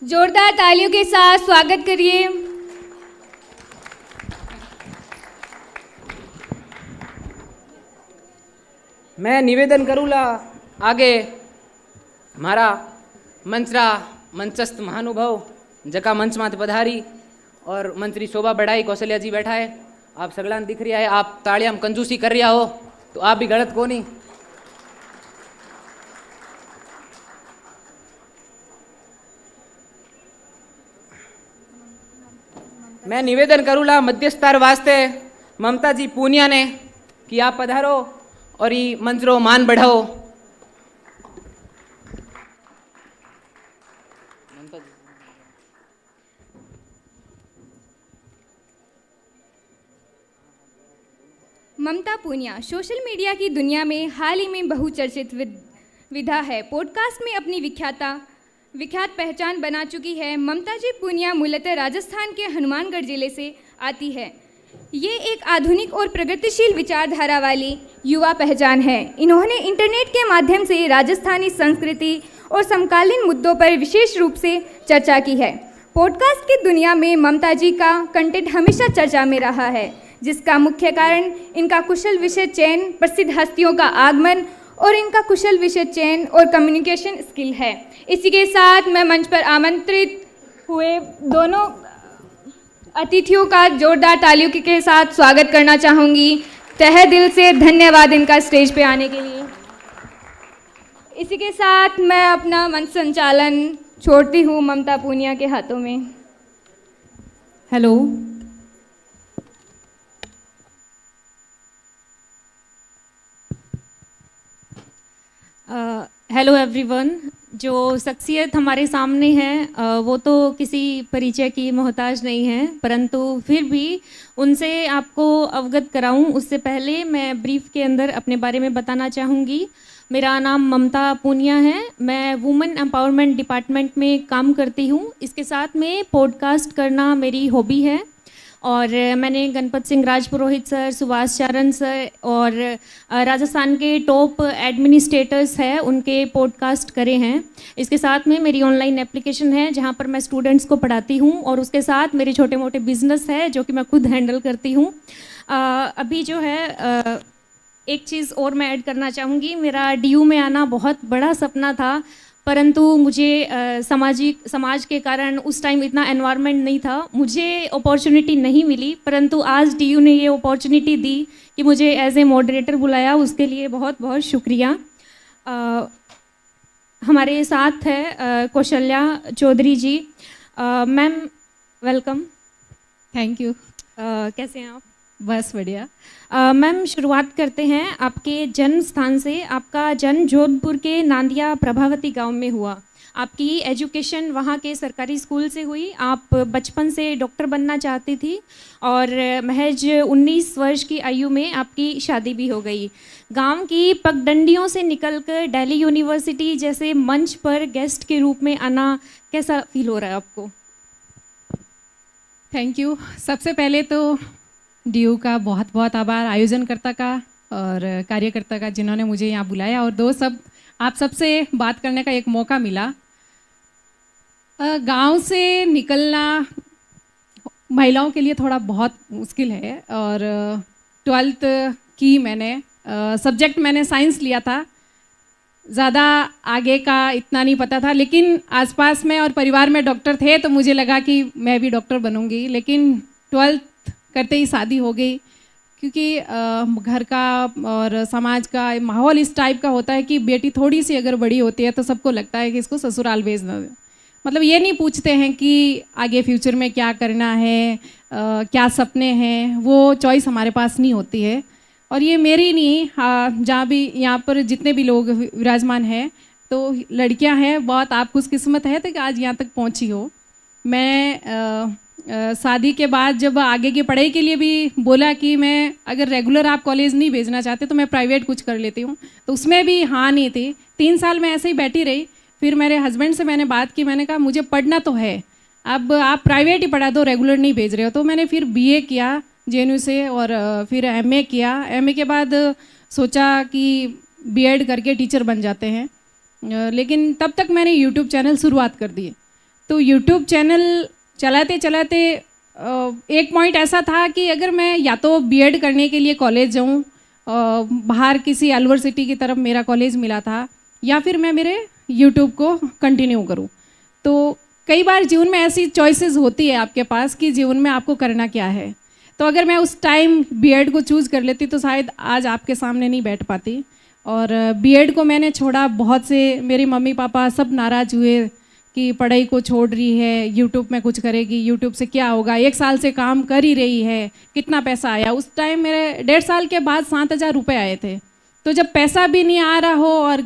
जोरदार तालियों के साथ स्वागत करिए। मैं निवेदन करूँला आगे मारा मंचरा मंचस्थ महानुभाव जका मंच माथे पधारी और मंत्री शोभा बढ़ाई कौशल्या जी बैठा है। आप सगलान दिख रहा है, आप तालियां कंजूसी कर रहा हो तो आप भी गलत को नहीं। मैं निवेदन करूँला मध्यस्थार वास्ते ममता जी पूनिया ने कि आप पधारो और ये मंचरो मान बढ़ाओ। ममता पूनिया सोशल मीडिया की दुनिया में हाल ही में बहुचर्चित विधा है। पॉडकास्ट में अपनी विख्यात पहचान बना चुकी है। ममता जी पूनिया मूलतः राजस्थान के हनुमानगढ़ जिले से आती है। ये एक आधुनिक और प्रगतिशील विचारधारा वाली युवा पहचान है। इन्होंने इंटरनेट के माध्यम से राजस्थानी संस्कृति और समकालीन मुद्दों पर विशेष रूप से चर्चा की है। पॉडकास्ट की दुनिया में ममता जी का कंटेंट हमेशा चर्चा में रहा है, जिसका मुख्य कारण इनका कुशल विषय चयन, प्रसिद्ध हस्तियों का आगमन और इनका कुशल विषय चयन और कम्युनिकेशन स्किल है। इसी के साथ मैं मंच पर आमंत्रित हुए दोनों अतिथियों का जोरदार तालियों के साथ स्वागत करना चाहूँगी। तहे दिल से धन्यवाद इनका स्टेज पे आने के लिए। इसी के साथ मैं अपना मंच संचालन छोड़ती हूँ ममता पूनिया के हाथों में। Hello, hello everyone. जो शख्सियत हमारे सामने है वो तो किसी परिचय की मोहताज नहीं है, परंतु फिर भी उनसे आपको अवगत कराऊं उससे पहले मैं ब्रीफ के अंदर अपने बारे में बताना चाहूँगी। मेरा नाम ममता पूनिया है। मैं वुमेन एम्पावरमेंट डिपार्टमेंट में काम करती हूँ। इसके साथ में पॉडकास्ट करना मेरी हॉबी है और मैंने गणपत सिंह राजपुरोहित सर, सुभाष चारण सर और राजस्थान के टॉप एडमिनिस्ट्रेटर्स हैं उनके पॉडकास्ट करे हैं। इसके साथ में मेरी ऑनलाइन एप्लीकेशन है जहां पर मैं स्टूडेंट्स को पढ़ाती हूं और उसके साथ मेरे छोटे मोटे बिजनेस है जो कि मैं खुद हैंडल करती हूं। अभी जो है एक चीज़ और मैं ऐड करना चाहूँगी। मेरा DU में आना बहुत बड़ा सपना था, परंतु मुझे समाज के कारण उस टाइम इतना एनवायरनमेंट नहीं था, मुझे अपॉर्चुनिटी नहीं मिली। परंतु आज DU ने ये अपॉर्चुनिटी दी कि मुझे एज ए मॉडरेटर बुलाया, उसके लिए बहुत बहुत शुक्रिया। हमारे साथ है Kaushalya Chaudhary ji. Ma'am welcome. Thank you. कैसे हैं आप? बस बढ़िया। मैम शुरुआत करते हैं आपके जन्म स्थान से। आपका जन्म जोधपुर के नांदिया प्रभावती गांव में हुआ। आपकी एजुकेशन वहां के सरकारी स्कूल से हुई। आप बचपन से डॉक्टर बनना चाहती थी और महज 19 वर्ष की आयु में आपकी शादी भी हो गई। गांव की पगडंडियों से निकलकर दिल्ली यूनिवर्सिटी जैसे मंच पर गेस्ट के रूप में आना कैसा फील हो रहा है आपको? Thank you. सबसे पहले तो DU का बहुत बहुत आभार, आयोजनकर्ता का और कार्यकर्ता का जिन्होंने मुझे यहाँ बुलाया और आप सबसे बात करने का एक मौका मिला। गांव से निकलना महिलाओं के लिए थोड़ा बहुत मुश्किल है और 12th की मैंने सब्जेक्ट मैंने साइंस लिया था। ज़्यादा आगे का इतना नहीं पता था, लेकिन आसपास में और परिवार में डॉक्टर थे तो मुझे लगा कि मैं भी डॉक्टर बनूंगी। लेकिन 12th करते ही शादी हो गई, क्योंकि घर का और समाज का माहौल इस टाइप का होता है कि बेटी थोड़ी सी अगर बड़ी होती है तो सबको लगता है कि इसको ससुराल भेज दो। मतलब ये नहीं पूछते हैं कि आगे फ्यूचर में क्या करना है, क्या सपने हैं, वो चॉइस हमारे पास नहीं होती है। और ये मेरी नहीं, जहाँ भी यहाँ पर जितने भी लोग विराजमान हैं तो लड़कियाँ हैं, बहुत आप खुशकिस्मत है तो कि आज यहाँ तक पहुँची हो। मैं शादी के बाद जब आगे की पढ़ाई के लिए भी बोला कि मैं अगर रेगुलर आप कॉलेज नहीं भेजना चाहते तो मैं प्राइवेट कुछ कर लेती हूँ, तो उसमें भी हाँ नहीं थी। 3 साल मैं ऐसे ही बैठी रही। फिर मेरे हस्बैंड से मैंने बात की, मैंने कहा मुझे पढ़ना तो है, अब आप प्राइवेट ही पढ़ा दो, रेगुलर नहीं भेज रहे हो। तो मैंने फिर BA किया JNU से और फिर MA किया। MA के बाद सोचा कि B.Ed करके टीचर बन जाते हैं, लेकिन तब तक मैंने YouTube चैनल शुरुआत कर दिए। तो यूट्यूब चैनल चलाते चलाते एक पॉइंट ऐसा था कि अगर मैं या तो बीएड करने के लिए कॉलेज जाऊँ, बाहर किसी यूनिवर्सिटी की तरफ मेरा कॉलेज मिला था, या फिर मैं मेरे यूट्यूब को कंटिन्यू करूँ। तो कई बार जीवन में ऐसी चॉइसेस होती है आपके पास कि जीवन में आपको करना क्या है। तो अगर मैं उस टाइम बीएड को चूज़ कर लेती तो शायद आज आपके सामने नहीं बैठ पाती। और बीएड को मैंने छोड़ा, बहुत से मेरे मम्मी पापा सब नाराज़ हुए कि पढ़ाई को छोड़ रही है, यूट्यूब में कुछ करेगी, यूट्यूब से क्या होगा, 1 साल से काम कर ही रही है, कितना पैसा आया। उस टाइम मेरे 1.5 साल के बाद 7,000 रुपये आए थे। तो जब पैसा भी नहीं आ रहा हो और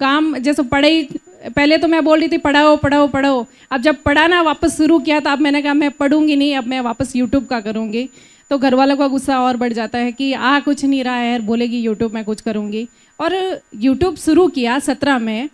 काम जैसे पढ़ाई, पहले तो मैं बोल रही थी पढ़ाओ पढ़ाओ पढ़ाओ, अब जब पढ़ाना वापस शुरू किया तो अब मैंने कहा मैं पढ़ूंगी नहीं, अब मैं वापस यूट्यूब का करूँगी। तो घर वालों का गुस्सा और बढ़ जाता है कि कुछ नहीं रहा है, बोलेगी यूट्यूब में कुछ करूँगी। और यूट्यूब शुरू किया 17 में।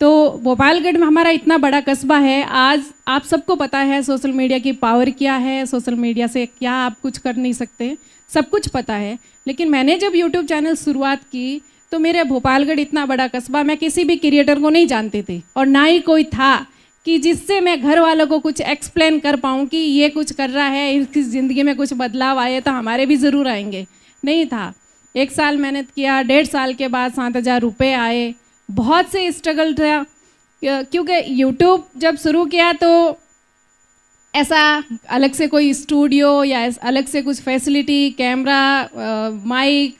तो भोपालगढ़ में हमारा इतना बड़ा कस्बा है, आज आप सबको पता है सोशल मीडिया की पावर क्या है, सोशल मीडिया से क्या आप कुछ कर नहीं सकते, सब कुछ पता है। लेकिन मैंने जब यूट्यूब चैनल शुरुआत की तो मेरे भोपालगढ़ इतना बड़ा कस्बा, मैं किसी भी क्रिएटर को नहीं जानती थी और ना ही कोई था कि जिससे मैं घर वालों को कुछ एक्सप्लेन कर पाऊँ कि ये कुछ कर रहा है, इसकी ज़िंदगी में कुछ बदलाव आए तो हमारे भी ज़रूर आएंगे। नहीं था। 1 साल मेहनत किया, 1.5 साल के बाद 7,000 रुपये आए। बहुत से स्ट्रगल था क्योंकि यूट्यूब जब शुरू किया तो ऐसा अलग से कोई स्टूडियो या अलग से कुछ फैसिलिटी, कैमरा, माइक,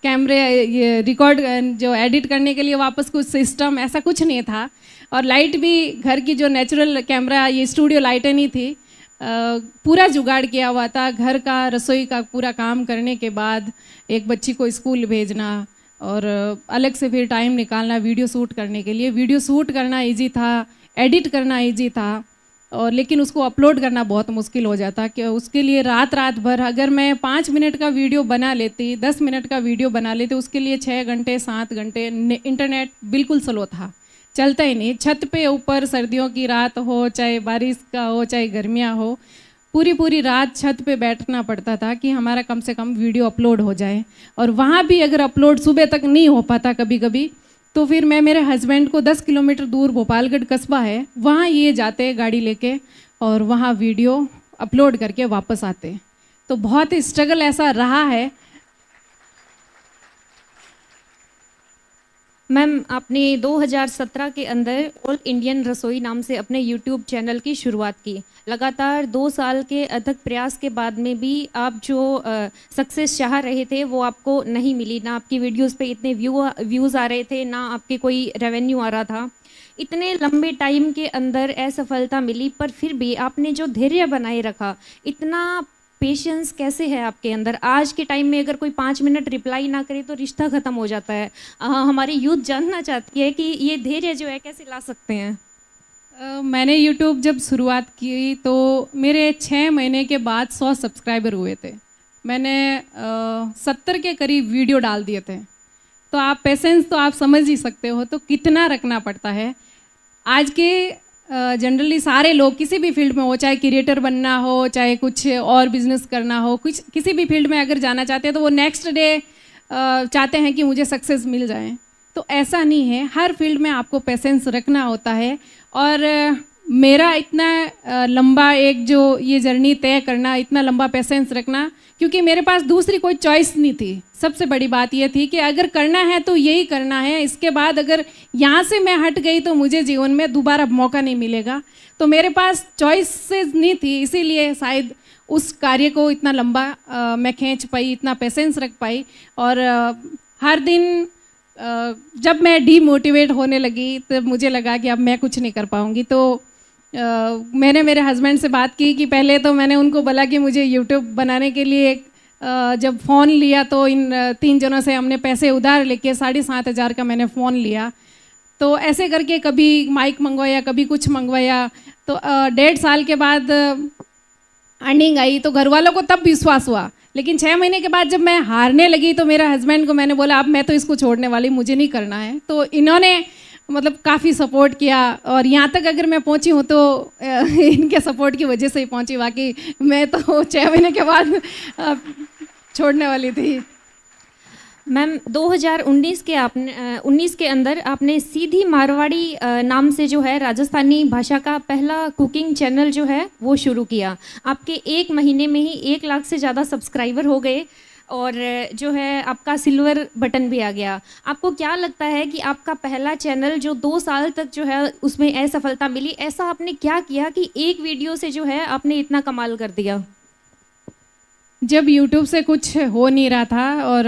कैमरे, ये रिकॉर्ड जो एडिट करने के लिए वापस कुछ सिस्टम, ऐसा कुछ नहीं था। और लाइट भी घर की जो नेचुरल कैमरा, ये स्टूडियो लाइटें नहीं थी, पूरा जुगाड़ किया हुआ था। घर का रसोई का पूरा काम करने के बाद एक बच्ची को स्कूल भेजना और अलग से फिर टाइम निकालना वीडियो शूट करने के लिए। वीडियो शूट करना इजी था, एडिट करना इजी था, और लेकिन उसको अपलोड करना बहुत मुश्किल हो जाता कि उसके लिए रात भर, अगर मैं 5 मिनट का वीडियो बना लेती, 10 मिनट का वीडियो बना लेती, उसके लिए 6 घंटे 7 घंटे। इंटरनेट बिल्कुल स्लो था, चलता ही नहीं। छत पे ऊपर सर्दियों की रात हो, चाहे बारिश का हो, चाहे गर्मियाँ हो, पूरी रात छत पे बैठना पड़ता था कि हमारा कम से कम वीडियो अपलोड हो जाए। और वहाँ भी अगर अपलोड सुबह तक नहीं हो पाता कभी कभी, तो फिर मैं मेरे हस्बैंड को 10 किलोमीटर दूर भोपालगढ़ कस्बा है, वहाँ ये जाते गाड़ी लेके और वहाँ वीडियो अपलोड करके वापस आते। तो बहुत स्ट्रगल ऐसा रहा है। मैम, आपने 2017 के अंदर ऑल इंडियन रसोई नाम से अपने यूट्यूब चैनल की शुरुआत की। लगातार 2 साल के अथक प्रयास के बाद में भी आप जो सक्सेस चाह रहे थे वो आपको नहीं मिली। ना आपकी वीडियोस पे इतने व्यूज़ आ रहे थे, ना आपके कोई रेवेन्यू आ रहा था। इतने लंबे टाइम के अंदर असफलता मिली, पर फिर भी आपने जो धैर्य बनाए रखा, इतना पेशेंस कैसे है आपके अंदर? आज के टाइम में अगर कोई 5 मिनट रिप्लाई ना करे तो रिश्ता ख़त्म हो जाता है। हमारी यूथ जानना चाहती है कि ये धैर्य जो है कैसे ला सकते हैं? मैंने यूट्यूब जब शुरुआत की तो मेरे 6 महीने के बाद 100 सब्सक्राइबर हुए थे। मैंने 70 के करीब वीडियो डाल दिए थे। तो आप पेशेंस तो आप समझ ही सकते हो तो कितना रखना पड़ता है। आज के जनरली सारे लोग किसी भी फील्ड में हो, चाहे क्रिएटर बनना हो, चाहे कुछ और बिजनेस करना हो, कुछ किसी भी फील्ड में अगर जाना चाहते हैं तो वो नेक्स्ट डे चाहते हैं कि मुझे सक्सेस मिल जाए। तो ऐसा नहीं है, हर फील्ड में आपको पेशेंस रखना होता है। और मेरा इतना लंबा एक जो ये जर्नी तय करना, इतना लंबा पेशेंस रखना, क्योंकि मेरे पास दूसरी कोई चॉइस नहीं थी। सबसे बड़ी बात ये थी कि अगर करना है तो यही करना है, इसके बाद अगर यहाँ से मैं हट गई तो मुझे जीवन में दोबारा मौका नहीं मिलेगा। तो मेरे पास चॉइसेस नहीं थी, इसीलिए शायद उस कार्य को इतना लंबा मैं खींच पाई, इतना पेशेंस रख पाई। और हर दिन जब मैं डीमोटिवेट होने लगी तब मुझे लगा कि अब मैं कुछ नहीं कर पाऊँगी। तो मैंने मेरे हस्बैंड से बात की कि पहले तो मैंने उनको बोला कि मुझे यूट्यूब बनाने के लिए जब फ़ोन लिया तो इन 3 जनों से हमने पैसे उधार लेके 7,500 का मैंने फ़ोन लिया। तो ऐसे करके कभी माइक मंगवाया, कभी कुछ मंगवाया। तो 1.5 साल के बाद अर्निंग आई तो घर वालों को तब विश्वास हुआ। लेकिन 6 महीने के बाद जब मैं हारने लगी तो मेरे हस्बैंड को मैंने बोला अब मैं तो इसको छोड़ने वाली, मुझे नहीं करना है। तो इन्होंने मतलब काफ़ी सपोर्ट किया और यहाँ तक अगर मैं पहुँची हूँ तो इनके सपोर्ट की वजह से ही पहुँची। बाकी मैं तो 6 महीने के बाद छोड़ने वाली थी। मैम 2019 के आपने 19 के अंदर आपने सीधी मारवाड़ी नाम से जो है राजस्थानी भाषा का पहला कुकिंग चैनल जो है वो शुरू किया। आपके 1 महीने में ही 1 लाख से ज़्यादा सब्सक्राइबर हो गए और जो है आपका सिल्वर बटन भी आ गया। आपको क्या लगता है कि आपका पहला चैनल जो 2 साल तक जो है उसमें असफलता मिली, ऐसा आपने क्या किया कि एक वीडियो से जो है आपने इतना कमाल कर दिया? जब YouTube से कुछ हो नहीं रहा था और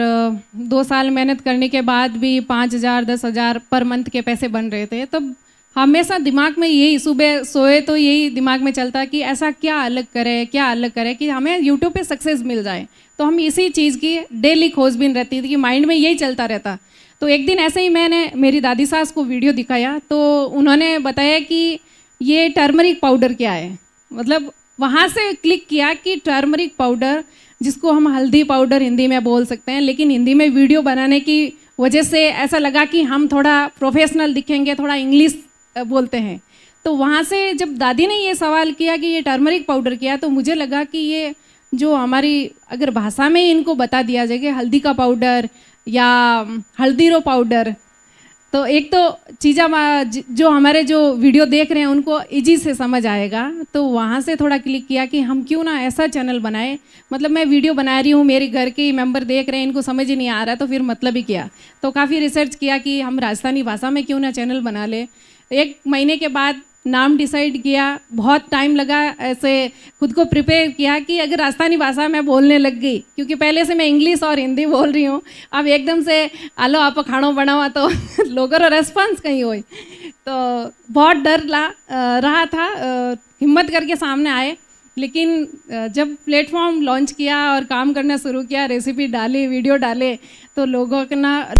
2 साल मेहनत करने के बाद भी 5,000 10,000 पर मंथ के पैसे बन रहे थे, तब हमेशा दिमाग में यही, सुबह सोए तो यही दिमाग में चलता कि ऐसा क्या अलग करें कि हमें YouTube पे सक्सेस मिल जाए। तो हम इसी चीज़ की डेली खोजबीन रहती थी कि माइंड में यही चलता रहता। तो एक दिन ऐसे ही मैंने मेरी दादी सास को वीडियो दिखाया, तो उन्होंने बताया कि ये टर्मरिक पाउडर क्या है। मतलब वहाँ से क्लिक किया कि टर्मरिक पाउडर, जिसको हम हल्दी पाउडर हिंदी में बोल सकते हैं, लेकिन हिंदी में वीडियो बनाने की वजह से ऐसा लगा कि हम थोड़ा प्रोफेशनल दिखेंगे, थोड़ा इंग्लिश बोलते हैं। तो वहाँ से जब दादी ने ये सवाल किया कि ये टर्मरिक पाउडर क्या है, तो मुझे लगा कि ये जो हमारी अगर भाषा में इनको बता दिया जाए कि हल्दी का पाउडर या हल्दीरो पाउडर, तो एक तो चीज़ा जो हमारे जो वीडियो देख रहे हैं उनको इजी से समझ आएगा। तो वहाँ से थोड़ा क्लिक किया कि हम क्यों ना ऐसा चैनल बनाए। मतलब मैं वीडियो बना रही हूँ, मेरे घर के मेंबर देख रहे हैं, इनको समझ ही नहीं आ रहा, तो फिर मतलब ही क्या। तो काफ़ी रिसर्च किया कि हम राजस्थानी भाषा में क्यों ना चैनल बना ले। 1 महीने के बाद नाम डिसाइड किया, बहुत टाइम लगा, ऐसे खुद को प्रिपेयर किया कि अगर राजस्थानी भाषा में बोलने लग गई, क्योंकि पहले से मैं इंग्लिश और हिंदी बोल रही हूँ, अब एकदम से आलो आप खानो बनावा तो लोगों का रेस्पॉन्स कहीं हो। तो बहुत डर रहा था, हिम्मत करके सामने आए। लेकिन जब प्लेटफॉर्म लॉन्च किया और काम करना शुरू किया, रेसिपी डाली, वीडियो डाले, तो लोगों का ना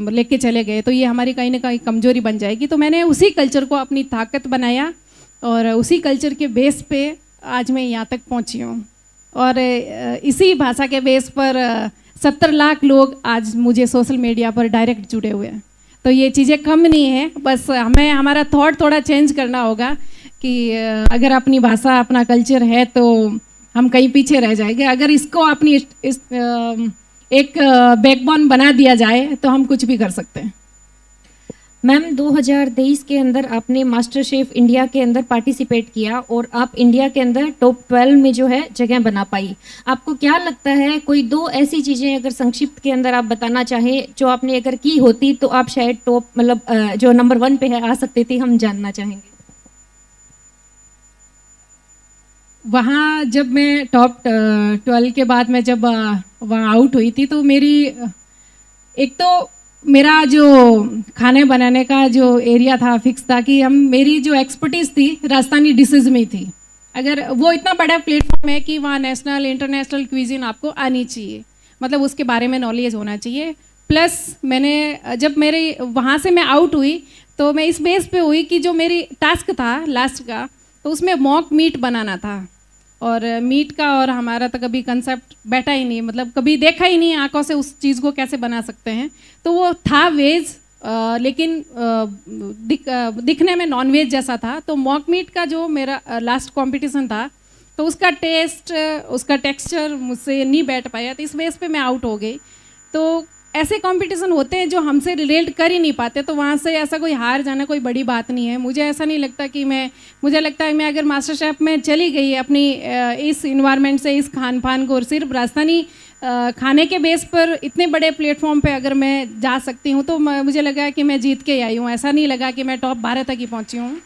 लेके चले गए, तो ये हमारी कहीं ना कहीं कमजोरी बन जाएगी। तो मैंने उसी कल्चर को अपनी ताकत बनाया और उसी कल्चर के बेस पे आज मैं यहाँ तक पहुँची हूँ। और इसी भाषा के बेस पर 70 लाख लोग आज मुझे सोशल मीडिया पर डायरेक्ट जुड़े हुए हैं। तो ये चीज़ें कम नहीं है, बस हमें हमारा थॉट थोड़ा चेंज करना होगा कि अगर अपनी भाषा, अपना कल्चर है तो हम कहीं पीछे रह जाएंगे। अगर इसको अपनी एक बैकबोन बना दिया जाए तो हम कुछ भी कर सकते हैं। मैम 2023 के अंदर आपने मास्टर शेफ इंडिया के अंदर पार्टिसिपेट किया और आप इंडिया के अंदर टॉप 12 में जो है जगह बना पाई। आपको क्या लगता है कोई 2 ऐसी चीज़ें अगर संक्षिप्त के अंदर आप बताना चाहें जो आपने अगर की होती तो आप शायद टॉप मतलब जो नंबर 1 पे है आ सकते थे, हम जानना चाहेंगे। वहाँ जब मैं टॉप 12 के बाद मैं जब वहाँ आउट हुई थी, तो मेरी एक तो मेरा जो खाने बनाने का जो एरिया था फिक्स था कि मेरी जो एक्सपर्टीज़ थी राजस्थानी डिशेज़ में थी। अगर वो इतना बड़ा प्लेटफॉर्म है कि वहाँ नेशनल इंटरनेशनल क्विजीन आपको आनी चाहिए, मतलब उसके बारे में नॉलेज होना चाहिए। प्लस मैंने जब मेरे वहाँ से मैं आउट हुई तो मैं इस बेस पे हुई कि जो मेरी टास्क था लास्ट का, तो उसमें मॉक मीट बनाना था। और मीट का और हमारा तो कभी कंसेप्ट बैठा ही नहीं, मतलब कभी देखा ही नहीं आंखों से उस चीज़ को कैसे बना सकते हैं। तो वो था वेज, लेकिन दिखने में नॉन वेज जैसा था। तो मॉक मीट का जो मेरा लास्ट कंपटीशन था, तो उसका टेस्ट, उसका टेक्सचर मुझसे नहीं बैठ पाया, तो इस बेस पे मैं आउट हो गई। तो ऐसे कंपटीशन होते हैं जो हमसे रिलेट कर ही नहीं पाते, तो वहाँ से ऐसा कोई हार जाना कोई बड़ी बात नहीं है। मुझे ऐसा नहीं लगता कि मुझे लगता है मैं अगर मास्टर शेफ में चली गई अपनी इस इन्वायरमेंट से, इस खान पान को, और सिर्फ राजस्थानी खाने के बेस पर इतने बड़े प्लेटफॉर्म पे अगर मैं जा सकती हूँ, तो मुझे लगा कि मैं जीत के आई हूँ। ऐसा नहीं लगा कि मैं टॉप 12 तक ही पहुँची हूँ,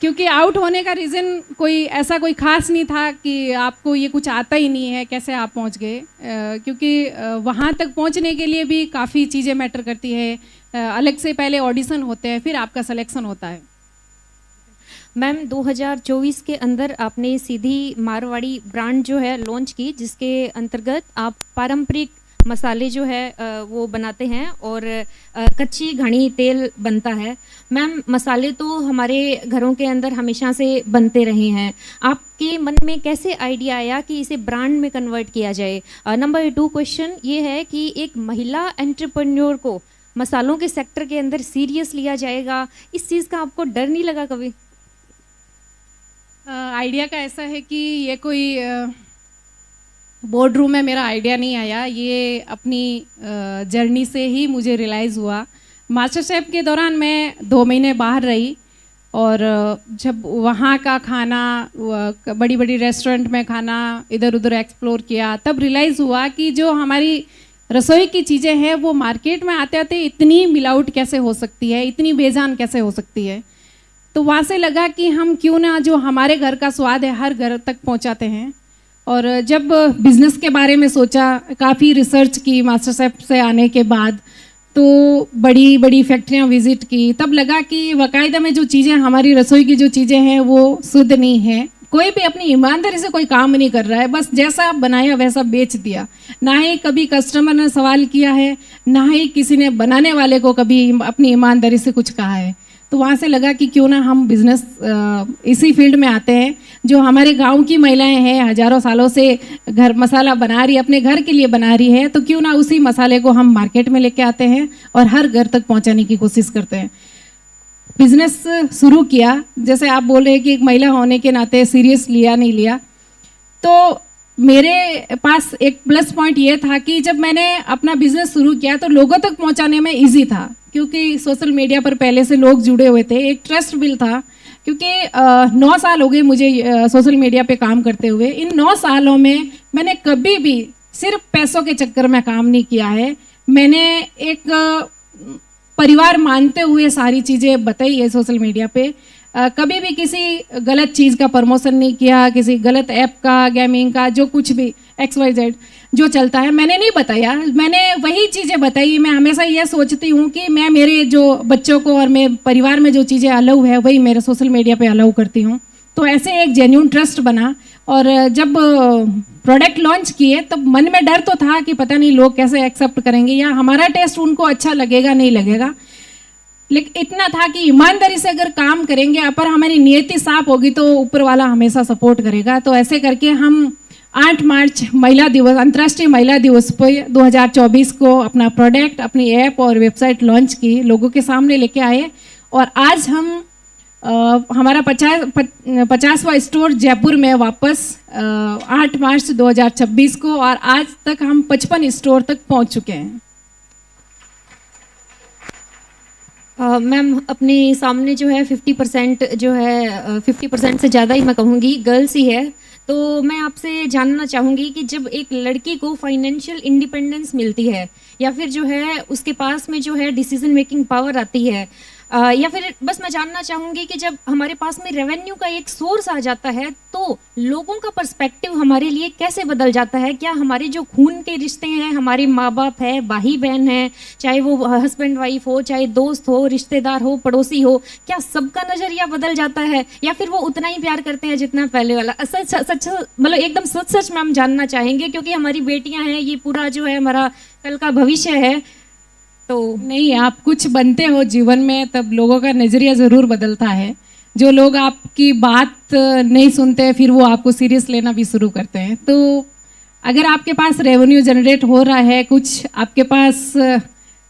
क्योंकि आउट होने का रीज़न कोई ऐसा कोई ख़ास नहीं था कि आपको ये कुछ आता ही नहीं है कैसे आप पहुंच गए, क्योंकि वहाँ तक पहुंचने के लिए भी काफ़ी चीज़ें मैटर करती है। अलग से पहले ऑडिशन होते हैं, फिर आपका सिलेक्शन होता है। मैम 2024 के अंदर आपने सीधी मारवाड़ी ब्रांड जो है लॉन्च की, जिसके अंतर्गत आप पारंपरिक मसाले जो है वो बनाते हैं और कच्ची घनी तेल बनता है। मैम, मसाले तो हमारे घरों के अंदर हमेशा से बनते रहे हैं, आपके मन में कैसे आइडिया आया कि इसे ब्रांड में कन्वर्ट किया जाए? नंबर 2 क्वेश्चन ये है कि एक महिला एंटरप्रेन्योर को मसालों के सेक्टर के अंदर सीरियस लिया जाएगा, इस चीज़ का आपको डर नहीं लगा कभी? आइडिया का ऐसा है कि ये कोई बोर्ड रूम में मेरा आइडिया नहीं आया, ये अपनी जर्नी से ही मुझे रियलाइज़ हुआ। मास्टर शेफ के दौरान मैं 2 महीने बाहर रही और जब वहाँ का खाना, बड़ी बड़ी रेस्टोरेंट में खाना इधर उधर एक्सप्लोर किया, तब रियलाइज़ हुआ कि जो हमारी रसोई की चीज़ें हैं वो मार्केट में आते आते इतनी मिलावट कैसे हो सकती है, इतनी बेजान कैसे हो सकती है। तो वहाँ से लगा कि हम क्यों ना जो हमारे घर का स्वाद है हर घर तक पहुँचाते हैं। और जब बिज़नेस के बारे में सोचा, काफ़ी रिसर्च की मास्टर शेफ से आने के बाद, तो बड़ी बड़ी फैक्ट्रियाँ विज़िट की, तब लगा कि बाकायदा में जो चीज़ें हमारी रसोई की जो चीज़ें हैं वो शुद्ध नहीं है। कोई भी अपनी ईमानदारी से कोई काम नहीं कर रहा है, बस जैसा बनाया वैसा बेच दिया। ना ही कभी कस्टमर ने सवाल किया है, ना ही किसी ने बनाने वाले को कभी अपनी ईमानदारी से कुछ कहा है। तो वहाँ से लगा कि क्यों ना हम बिज़नेस इसी फील्ड में आते हैं। जो हमारे गांव की महिलाएं हैं, हज़ारों सालों से घर मसाला बना रही, अपने घर के लिए बना रही है, तो क्यों ना उसी मसाले को हम मार्केट में लेके आते हैं और हर घर तक पहुँचाने की कोशिश करते हैं। बिज़नेस शुरू किया, जैसे आप बोल रहे हैं कि एक महिला होने के नाते सीरियस लिया नहीं लिया, तो मेरे पास एक प्लस पॉइंट ये था कि जब मैंने अपना बिज़नेस शुरू किया तो लोगों तक पहुंचाने में इजी था, क्योंकि सोशल मीडिया पर पहले से लोग जुड़े हुए थे। एक ट्रस्ट बिल था, क्योंकि 9 साल हो गए मुझे सोशल मीडिया पे काम करते हुए। इन 9 सालों में मैंने कभी भी सिर्फ पैसों के चक्कर में काम नहीं किया है। मैंने एक परिवार मानते हुए सारी चीज़ें बताई है सोशल मीडिया पे। कभी भी किसी गलत चीज़ का प्रमोशन नहीं किया, किसी गलत ऐप का, गेमिंग का, जो कुछ भी XYZ जो चलता है मैंने नहीं बताया। मैंने वही चीज़ें बताई। मैं हमेशा यह सोचती हूँ कि मैं मेरे जो बच्चों को और मेरे परिवार में जो चीज़ें अलाउ है वही मेरे सोशल मीडिया पे अलाउ करती हूँ। तो ऐसे एक जेन्युइन ट्रस्ट बना। और जब प्रोडक्ट लॉन्च किए तब मन में डर तो था कि पता नहीं लोग कैसे एक्सेप्ट करेंगे या हमारा टेस्ट उनको अच्छा लगेगा नहीं लगेगा, लेकिन इतना था कि ईमानदारी से अगर काम करेंगे, पर हमारी नियति साफ होगी तो ऊपर वाला हमेशा सपोर्ट करेगा। तो ऐसे करके हम 8 मार्च महिला दिवस, अंतर्राष्ट्रीय महिला दिवस पर 2024 को अपना प्रोडक्ट, अपनी ऐप और वेबसाइट लॉन्च की, लोगों के सामने लेके आए। और आज हम हमारा 50वां स्टोर जयपुर में वापस 8 मार्च 2026 को, और आज तक हम 55 स्टोर तक पहुंच चुके हैं। मैम, अपने सामने जो है 50% जो है 50% से ज़्यादा ही मैं कहूँगी गर्ल्स ही है। तो मैं आपसे जानना चाहूँगी कि जब एक लड़की को फाइनेंशियल इंडिपेंडेंस मिलती है या फिर जो है उसके पास में जो है डिसीजन मेकिंग पावर आती है, या फिर बस मैं जानना चाहूँगी कि जब हमारे पास में रेवेन्यू का एक सोर्स आ जाता है तो लोगों का पर्सपेक्टिव हमारे लिए कैसे बदल जाता है? क्या हमारे जो खून के रिश्ते हैं, हमारे माँ बाप है, भाई बहन है, चाहे वो हस्बैंड वाइफ हो, चाहे दोस्त हो, रिश्तेदार हो, पड़ोसी हो, क्या सबका नज़रिया बदल जाता है या फिर वो उतना ही प्यार करते हैं जितना पहले वाला? सच सच मतलब एकदम सच सच मैम जानना चाहेंगे, क्योंकि हमारी बेटियाँ हैं, ये पूरा जो है हमारा कल का भविष्य है। तो नहीं, आप कुछ बनते हो जीवन में तब लोगों का नज़रिया ज़रूर बदलता है। जो लोग आपकी बात नहीं सुनते फिर वो आपको सीरियस लेना भी शुरू करते हैं। तो अगर आपके पास रेवेन्यू जनरेट हो रहा है, कुछ आपके पास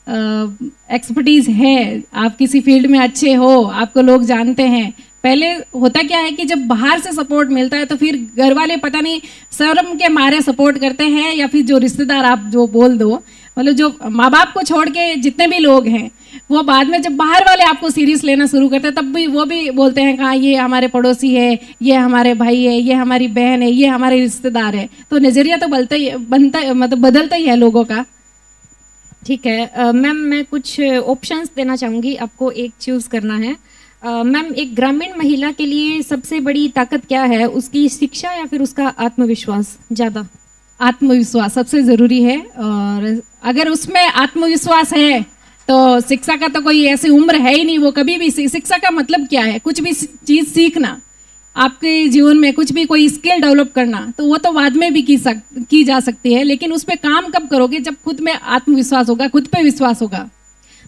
एक्सपर्टीज़ है, आप किसी फील्ड में अच्छे हो, आपको लोग जानते हैं। पहले होता क्या है कि जब बाहर से सपोर्ट मिलता है तो फिर घर वाले पता नहीं शर्म के मारे सपोर्ट करते हैं, या फिर जो रिश्तेदार आप जो बोल दो, मतलब जो माँ बाप को छोड़ के जितने भी लोग हैं, वो बाद में जब बाहर वाले आपको सीरियस लेना शुरू करते हैं तब भी वो भी बोलते हैं कहाँ ये हमारे पड़ोसी है, ये हमारे भाई है, ये हमारी बहन है, ये हमारे रिश्तेदार है। तो नज़रिया तो बदलता ही है लोगों का। ठीक है मैम, मैं कुछ ऑप्शंस देना चाहूँगी आपको, एक चूज़ करना है। मैम, एक ग्रामीण महिला के लिए सबसे बड़ी ताकत क्या है? उसकी शिक्षा या फिर उसका आत्मविश्वास? ज़्यादा आत्मविश्वास सबसे ज़रूरी है, और अगर उसमें आत्मविश्वास है तो शिक्षा का तो कोई ऐसी उम्र है ही नहीं। वो कभी भी, शिक्षा का मतलब क्या है? कुछ भी चीज़ सीखना, आपके जीवन में कुछ भी कोई स्किल डेवलप करना, तो वो तो बाद में भी की जा सकती है, लेकिन उस पर काम कब करोगे? जब खुद में आत्मविश्वास होगा, खुद पे विश्वास होगा।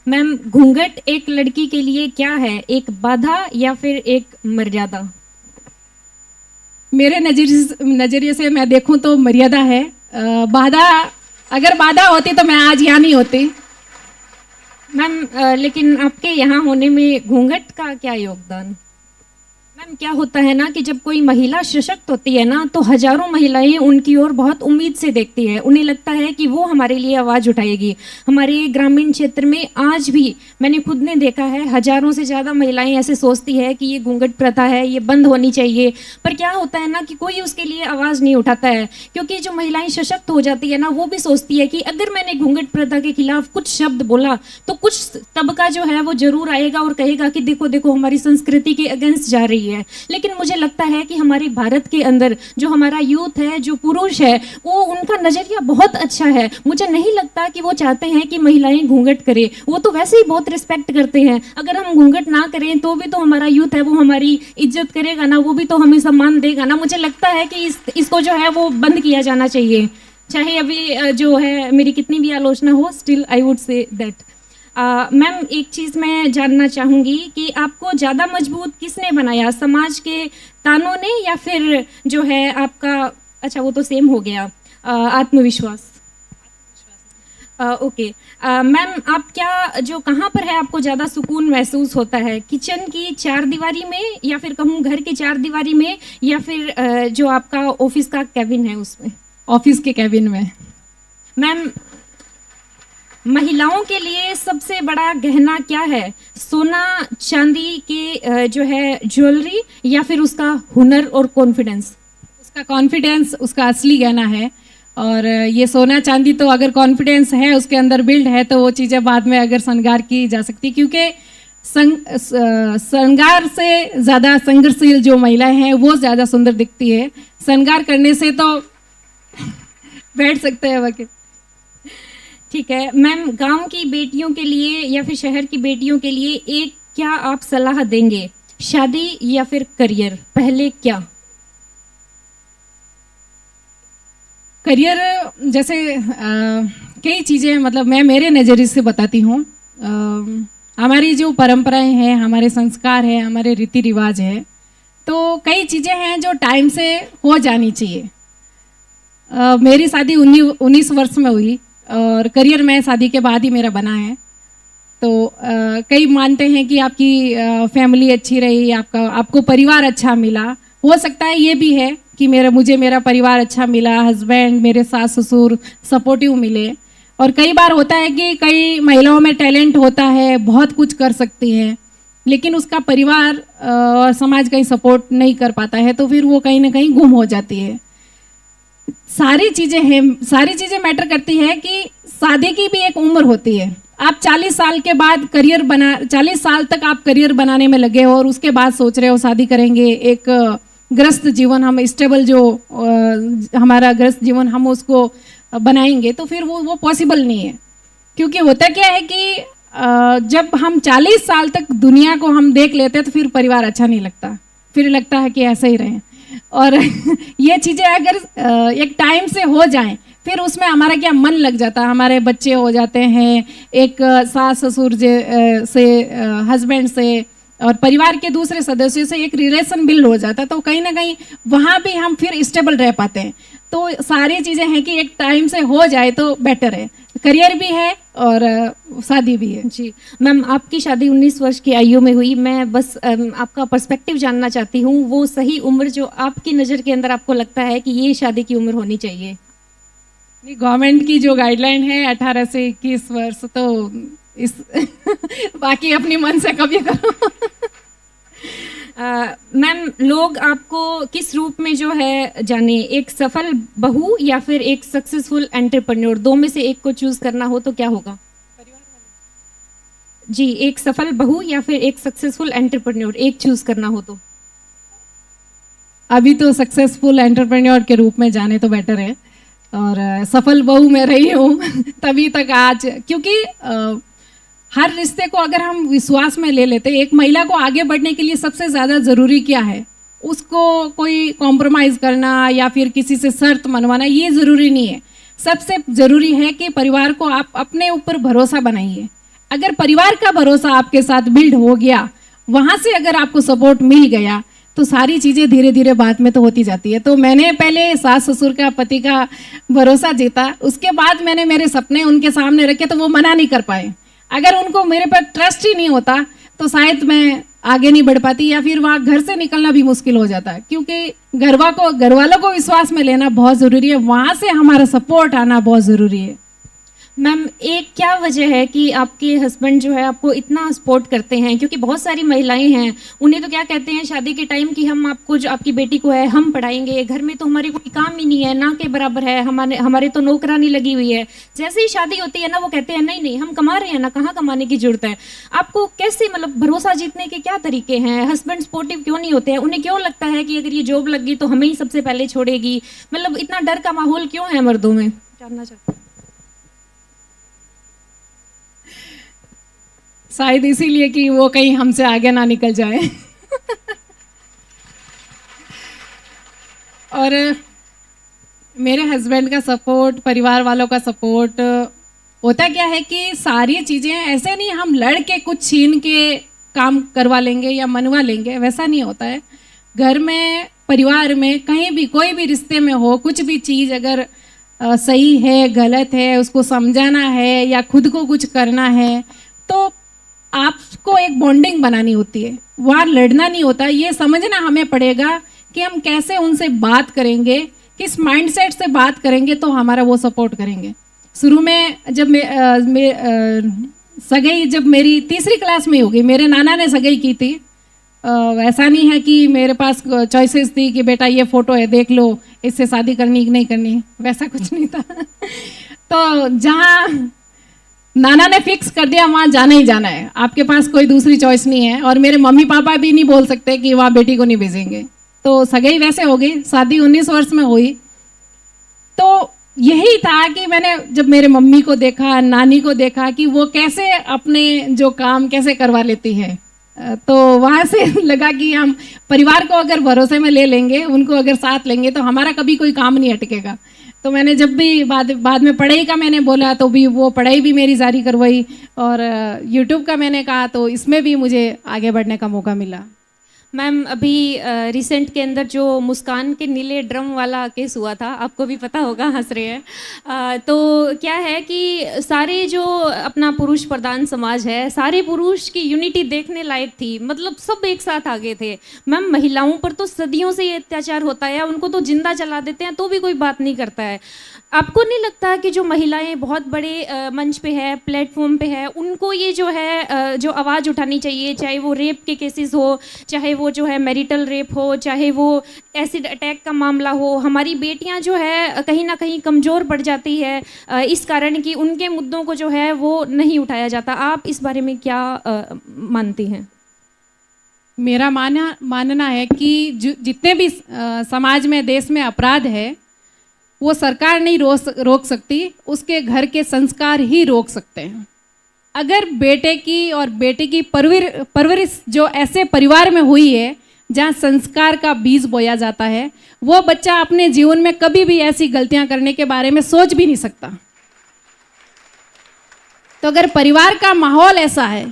मैम, घूंघट एक लड़की के लिए क्या है, एक बाधा या फिर एक मर्यादा? मेरे नज़रिए से मैं देखूं तो मर्यादा है। बाधा, अगर बाधा होती तो मैं आज यहाँ नहीं होती। मैम, लेकिन आपके यहाँ होने में घूंघट का क्या योगदान? मैम, क्या होता है ना कि जब कोई महिला सशक्त होती है ना, तो हजारों महिलाएं उनकी ओर बहुत उम्मीद से देखती है। उन्हें लगता है कि वो हमारे लिए आवाज़ उठाएगी। हमारे ग्रामीण क्षेत्र में आज भी मैंने खुद ने देखा है, हजारों से ज़्यादा महिलाएं ऐसे सोचती है कि ये घूंघट प्रथा है, ये बंद होनी चाहिए। पर क्या होता है ना कि कोई उसके लिए आवाज़ नहीं उठाता है, क्योंकि जो महिलाएं सशक्त हो जाती है ना, वो भी सोचती है कि अगर मैंने घूंघट प्रथा के खिलाफ कुछ शब्द बोला तो कुछ तबका जो है वो जरूर आएगा और कहेगा कि देखो देखो हमारी संस्कृति के अगेंस्ट जा रही है। लेकिन मुझे लगता है कि हमारे भारत के अंदर जो हमारा यूथ है, जो पुरुष है, वो उनका नजरिया बहुत अच्छा है। मुझे नहीं लगता कि वो चाहते हैं कि महिलाएं घूंघट करें। वो तो वैसे ही बहुत रिस्पेक्ट करते हैं। अगर हम घूंघट ना करें तो भी तो हमारा यूथ है वो हमारी इज्जत करेगा ना, वो भी तो हमें सम्मान देगा ना। मुझे लगता है कि इसको जो है वो बंद किया जाना चाहिए। चाहे अभी जो है मेरी कितनी भी आलोचना हो, still I would say that. Ma'am, एक चीज़ मैं जानना चाहूँगी कि आपको ज़्यादा मजबूत किसने बनाया, समाज के तानों ने या फिर जो है आपका, अच्छा वो तो सेम हो गया, आत्मविश्वास? ओके। मैम, आप क्या जो कहाँ पर है आपको ज़्यादा सुकून महसूस होता है, किचन की चार दीवारी में या फिर कहूँ घर की चार दीवारी में, या फिर जो आपका ऑफिस का कैबिन है उसमें? ऑफिस के कैबिन में। मैम, महिलाओं के लिए सबसे बड़ा गहना क्या है, सोना चांदी के जो है ज्वेलरी या फिर उसका हुनर और कॉन्फिडेंस? उसका कॉन्फिडेंस उसका असली गहना है। और ये सोना चांदी तो अगर कॉन्फिडेंस है उसके अंदर बिल्ड है तो वो चीज़ें बाद में अगर श्रृंगार की जा सकती, क्योंकि श्रृंगार से ज़्यादा संघर्षशील जो महिलाएं हैं वो ज़्यादा सुंदर दिखती है। श्रृंगार करने से तो बैठ सकते हैं बाकी। ठीक है मैम, गांव की बेटियों के लिए या फिर शहर की बेटियों के लिए एक क्या आप सलाह देंगे, शादी या फिर करियर? पहले क्या? करियर जैसे कई चीज़ें, मतलब मैं मेरे नज़रिए से बताती हूँ। हमारी जो परंपराएं हैं, हमारे संस्कार हैं, हमारे रीति रिवाज है, तो कई चीज़ें हैं जो टाइम से हो जानी चाहिए। मेरी शादी 19 वर्ष में हुई और करियर मैं शादी के बाद ही मेरा बना है। तो कई मानते हैं कि आपकी फैमिली अच्छी रही, आपको परिवार अच्छा मिला। हो सकता है ये भी है कि मुझे मेरा परिवार अच्छा मिला, हस्बैंड, मेरे सास ससुर सपोर्टिव मिले। और कई बार होता है कि कई महिलाओं में टैलेंट होता है, बहुत कुछ कर सकती हैं, लेकिन उसका परिवार और समाज कहीं सपोर्ट नहीं कर पाता है, तो फिर वो कहीं ना कहीं गुम हो जाती है। सारी चीज़ें मैटर करती है कि शादी की भी एक उम्र होती है। आप 40 साल के बाद 40 साल तक आप करियर बनाने में लगे हो और उसके बाद सोच रहे हो शादी करेंगे, एक ग्रस्त जीवन हम स्टेबल जो हमारा ग्रस्त जीवन हम उसको बनाएंगे, तो फिर वो पॉसिबल नहीं है। क्योंकि होता क्या है कि जब हम 40 साल तक दुनिया को हम देख लेते हैं तो फिर परिवार अच्छा नहीं लगता, फिर लगता है कि ऐसे ही रहें। और ये चीज़ें अगर एक टाइम से हो जाएं, फिर उसमें हमारा क्या मन लग जाता है, हमारे बच्चे हो जाते हैं, एक सास ससुर से, हस्बैंड से और परिवार के दूसरे सदस्यों से एक रिलेशन बिल्ड हो जाता है, तो कहीं ना कहीं वहाँ भी हम फिर स्टेबल रह पाते हैं। तो सारी चीज़ें हैं कि एक टाइम से हो जाए तो बेटर है, करियर भी है और शादी भी है। जी मैम, आपकी शादी 19 वर्ष की आयु में हुई। मैं बस आपका पर्सपेक्टिव जानना चाहती हूँ, वो सही उम्र जो आपकी नज़र के अंदर आपको लगता है कि ये शादी की उम्र होनी चाहिए? गवर्नमेंट की जो गाइडलाइन है 18 से 21 वर्ष, तो इस बाकी अपनी मन से कभी करो। मैम, लोग आपको किस रूप में जो है जाने, एक सफल बहू या फिर एक सक्सेसफुल एंटरप्रेन्योर? दो में से एक को चूज करना हो तो क्या होगा? जी, एक सफल बहू या फिर एक सक्सेसफुल एंटरप्रेन्योर, एक चूज करना हो तो? अभी तो सक्सेसफुल एंटरप्रेन्योर के रूप में जाने तो बेटर है। और सफल बहू मैं रही हूँ तभी तक आज, क्योंकि हर रिश्ते को अगर हम विश्वास में ले लेते, एक महिला को आगे बढ़ने के लिए सबसे ज़्यादा ज़रूरी क्या है? उसको कोई कॉम्प्रोमाइज़ करना या फिर किसी से शर्त मनवाना ये ज़रूरी नहीं है। सबसे ज़रूरी है कि परिवार को आप अपने ऊपर भरोसा बनाइए। अगर परिवार का भरोसा आपके साथ बिल्ड हो गया, वहाँ से अगर आपको सपोर्ट मिल गया, तो सारी चीज़ें धीरे धीरे बाद में तो होती जाती है। तो मैंने पहले सास ससुर का, पति का भरोसा जीता, उसके बाद मैंने मेरे सपने उनके सामने रखे तो वो मना नहीं कर पाए। अगर उनको मेरे पर ट्रस्ट ही नहीं होता तो शायद मैं आगे नहीं बढ़ पाती, या फिर वहाँ घर से निकलना भी मुश्किल हो जाता है, क्योंकि घर वालों को विश्वास में लेना बहुत ज़रूरी है, वहाँ से हमारा सपोर्ट आना बहुत ज़रूरी है। मैम, एक क्या वजह है कि आपके हस्बैंड जो है आपको इतना सपोर्ट करते हैं? क्योंकि बहुत सारी महिलाएं हैं, उन्हें तो क्या कहते हैं शादी के टाइम कि हम आपको, जो आपकी बेटी को है हम पढ़ाएंगे, घर में तो हमारे कोई काम ही नहीं है, ना के बराबर है, हमारे तो नौकरानी लगी हुई है। जैसे ही शादी होती है ना, वो कहते हैं नहीं नहीं हम कमा रहे हैं ना, कहाँ कमाने की जरूरत है। आपको कैसे, मतलब भरोसा जीतने के क्या तरीके हैं? हस्बैंड सपोर्टिव क्यों नहीं होते हैं? उन्हें क्यों लगता है कि अगर ये जॉब लग गई तो हमें ही सबसे पहले छोड़ेगी? मतलब इतना डर का माहौल क्यों है मर्दों में, जानना चाहते हैं। शायद इसीलिए कि वो कहीं हमसे आगे ना निकल जाए। और मेरे हस्बैंड का सपोर्ट, परिवार वालों का सपोर्ट, होता क्या है कि सारी चीज़ें ऐसे नहीं हम लड़ के कुछ छीन के काम करवा लेंगे या मनवा लेंगे, वैसा नहीं होता है। घर में, परिवार में, कहीं भी कोई भी रिश्ते में हो, कुछ भी चीज़ अगर सही है गलत है उसको समझाना है या खुद को कुछ करना है तो आपको एक बॉन्डिंग बनानी होती है, वहाँ लड़ना नहीं होता। ये समझना हमें पड़ेगा कि हम कैसे उनसे बात करेंगे, किस माइंडसेट से बात करेंगे तो हमारा वो सपोर्ट करेंगे। शुरू में जब सगाई जब मेरी तीसरी क्लास में होगी, मेरे नाना ने सगाई की थी। ऐसा नहीं है कि मेरे पास चॉइसेस थी कि बेटा ये फ़ोटो है देख लो, इससे शादी करनी कि नहीं करनी, वैसा कुछ नहीं था। तो जहाँ नाना ने फिक्स कर दिया वहाँ जाना ही जाना है, आपके पास कोई दूसरी चॉइस नहीं है। और मेरे मम्मी पापा भी नहीं बोल सकते कि वहाँ बेटी को नहीं भेजेंगे। तो सगाई वैसे हो गई, शादी 19 वर्ष में हुई। तो यही था कि मैंने जब मेरे मम्मी को देखा, नानी को देखा कि वो कैसे अपने जो काम कैसे करवा लेती है, तो वहाँ से लगा कि हम परिवार को अगर भरोसे में ले लेंगे, उनको अगर साथ लेंगे तो हमारा कभी कोई काम नहीं अटकेगा। तो मैंने जब भी बाद में पढ़ाई का मैंने बोला तो भी वो पढ़ाई भी मेरी जारी करवाई, और यूट्यूब का मैंने कहा तो इसमें भी मुझे आगे बढ़ने का मौका मिला। मैम, अभी रिसेंट के अंदर जो मुस्कान के नीले ड्रम वाला केस हुआ था, आपको भी पता होगा, हंस रहे हैं। तो क्या है कि सारे जो अपना पुरुष प्रधान समाज है, सारे पुरुष की यूनिटी देखने लायक थी, मतलब सब एक साथ आ गए थे। मैम, महिलाओं पर तो सदियों से ये अत्याचार होता है, उनको तो जिंदा जला देते हैं तो भी कोई बात नहीं करता है। आपको नहीं लगता कि जो महिलाएं बहुत बड़े मंच पे है, प्लेटफॉर्म पे है, उनको ये जो है जो आवाज़ उठानी चाहिए, चाहे वो रेप के केसेस हो, चाहे वो जो है मैरिटल रेप हो, चाहे वो एसिड अटैक का मामला हो। हमारी बेटियां जो है कहीं ना कहीं कमज़ोर पड़ जाती है इस कारण कि उनके मुद्दों को जो है वो नहीं उठाया जाता। आप इस बारे में क्या मानती हैं? मेरा मानना है कि जितने भी समाज में, देश में अपराध है वो सरकार नहीं रोक सकती, उसके घर के संस्कार ही रोक सकते हैं। अगर बेटे की और बेटे की परवरिश जो ऐसे परिवार में हुई है जहाँ संस्कार का बीज बोया जाता है, वो बच्चा अपने जीवन में कभी भी ऐसी गलतियाँ करने के बारे में सोच भी नहीं सकता। तो अगर परिवार का माहौल ऐसा है,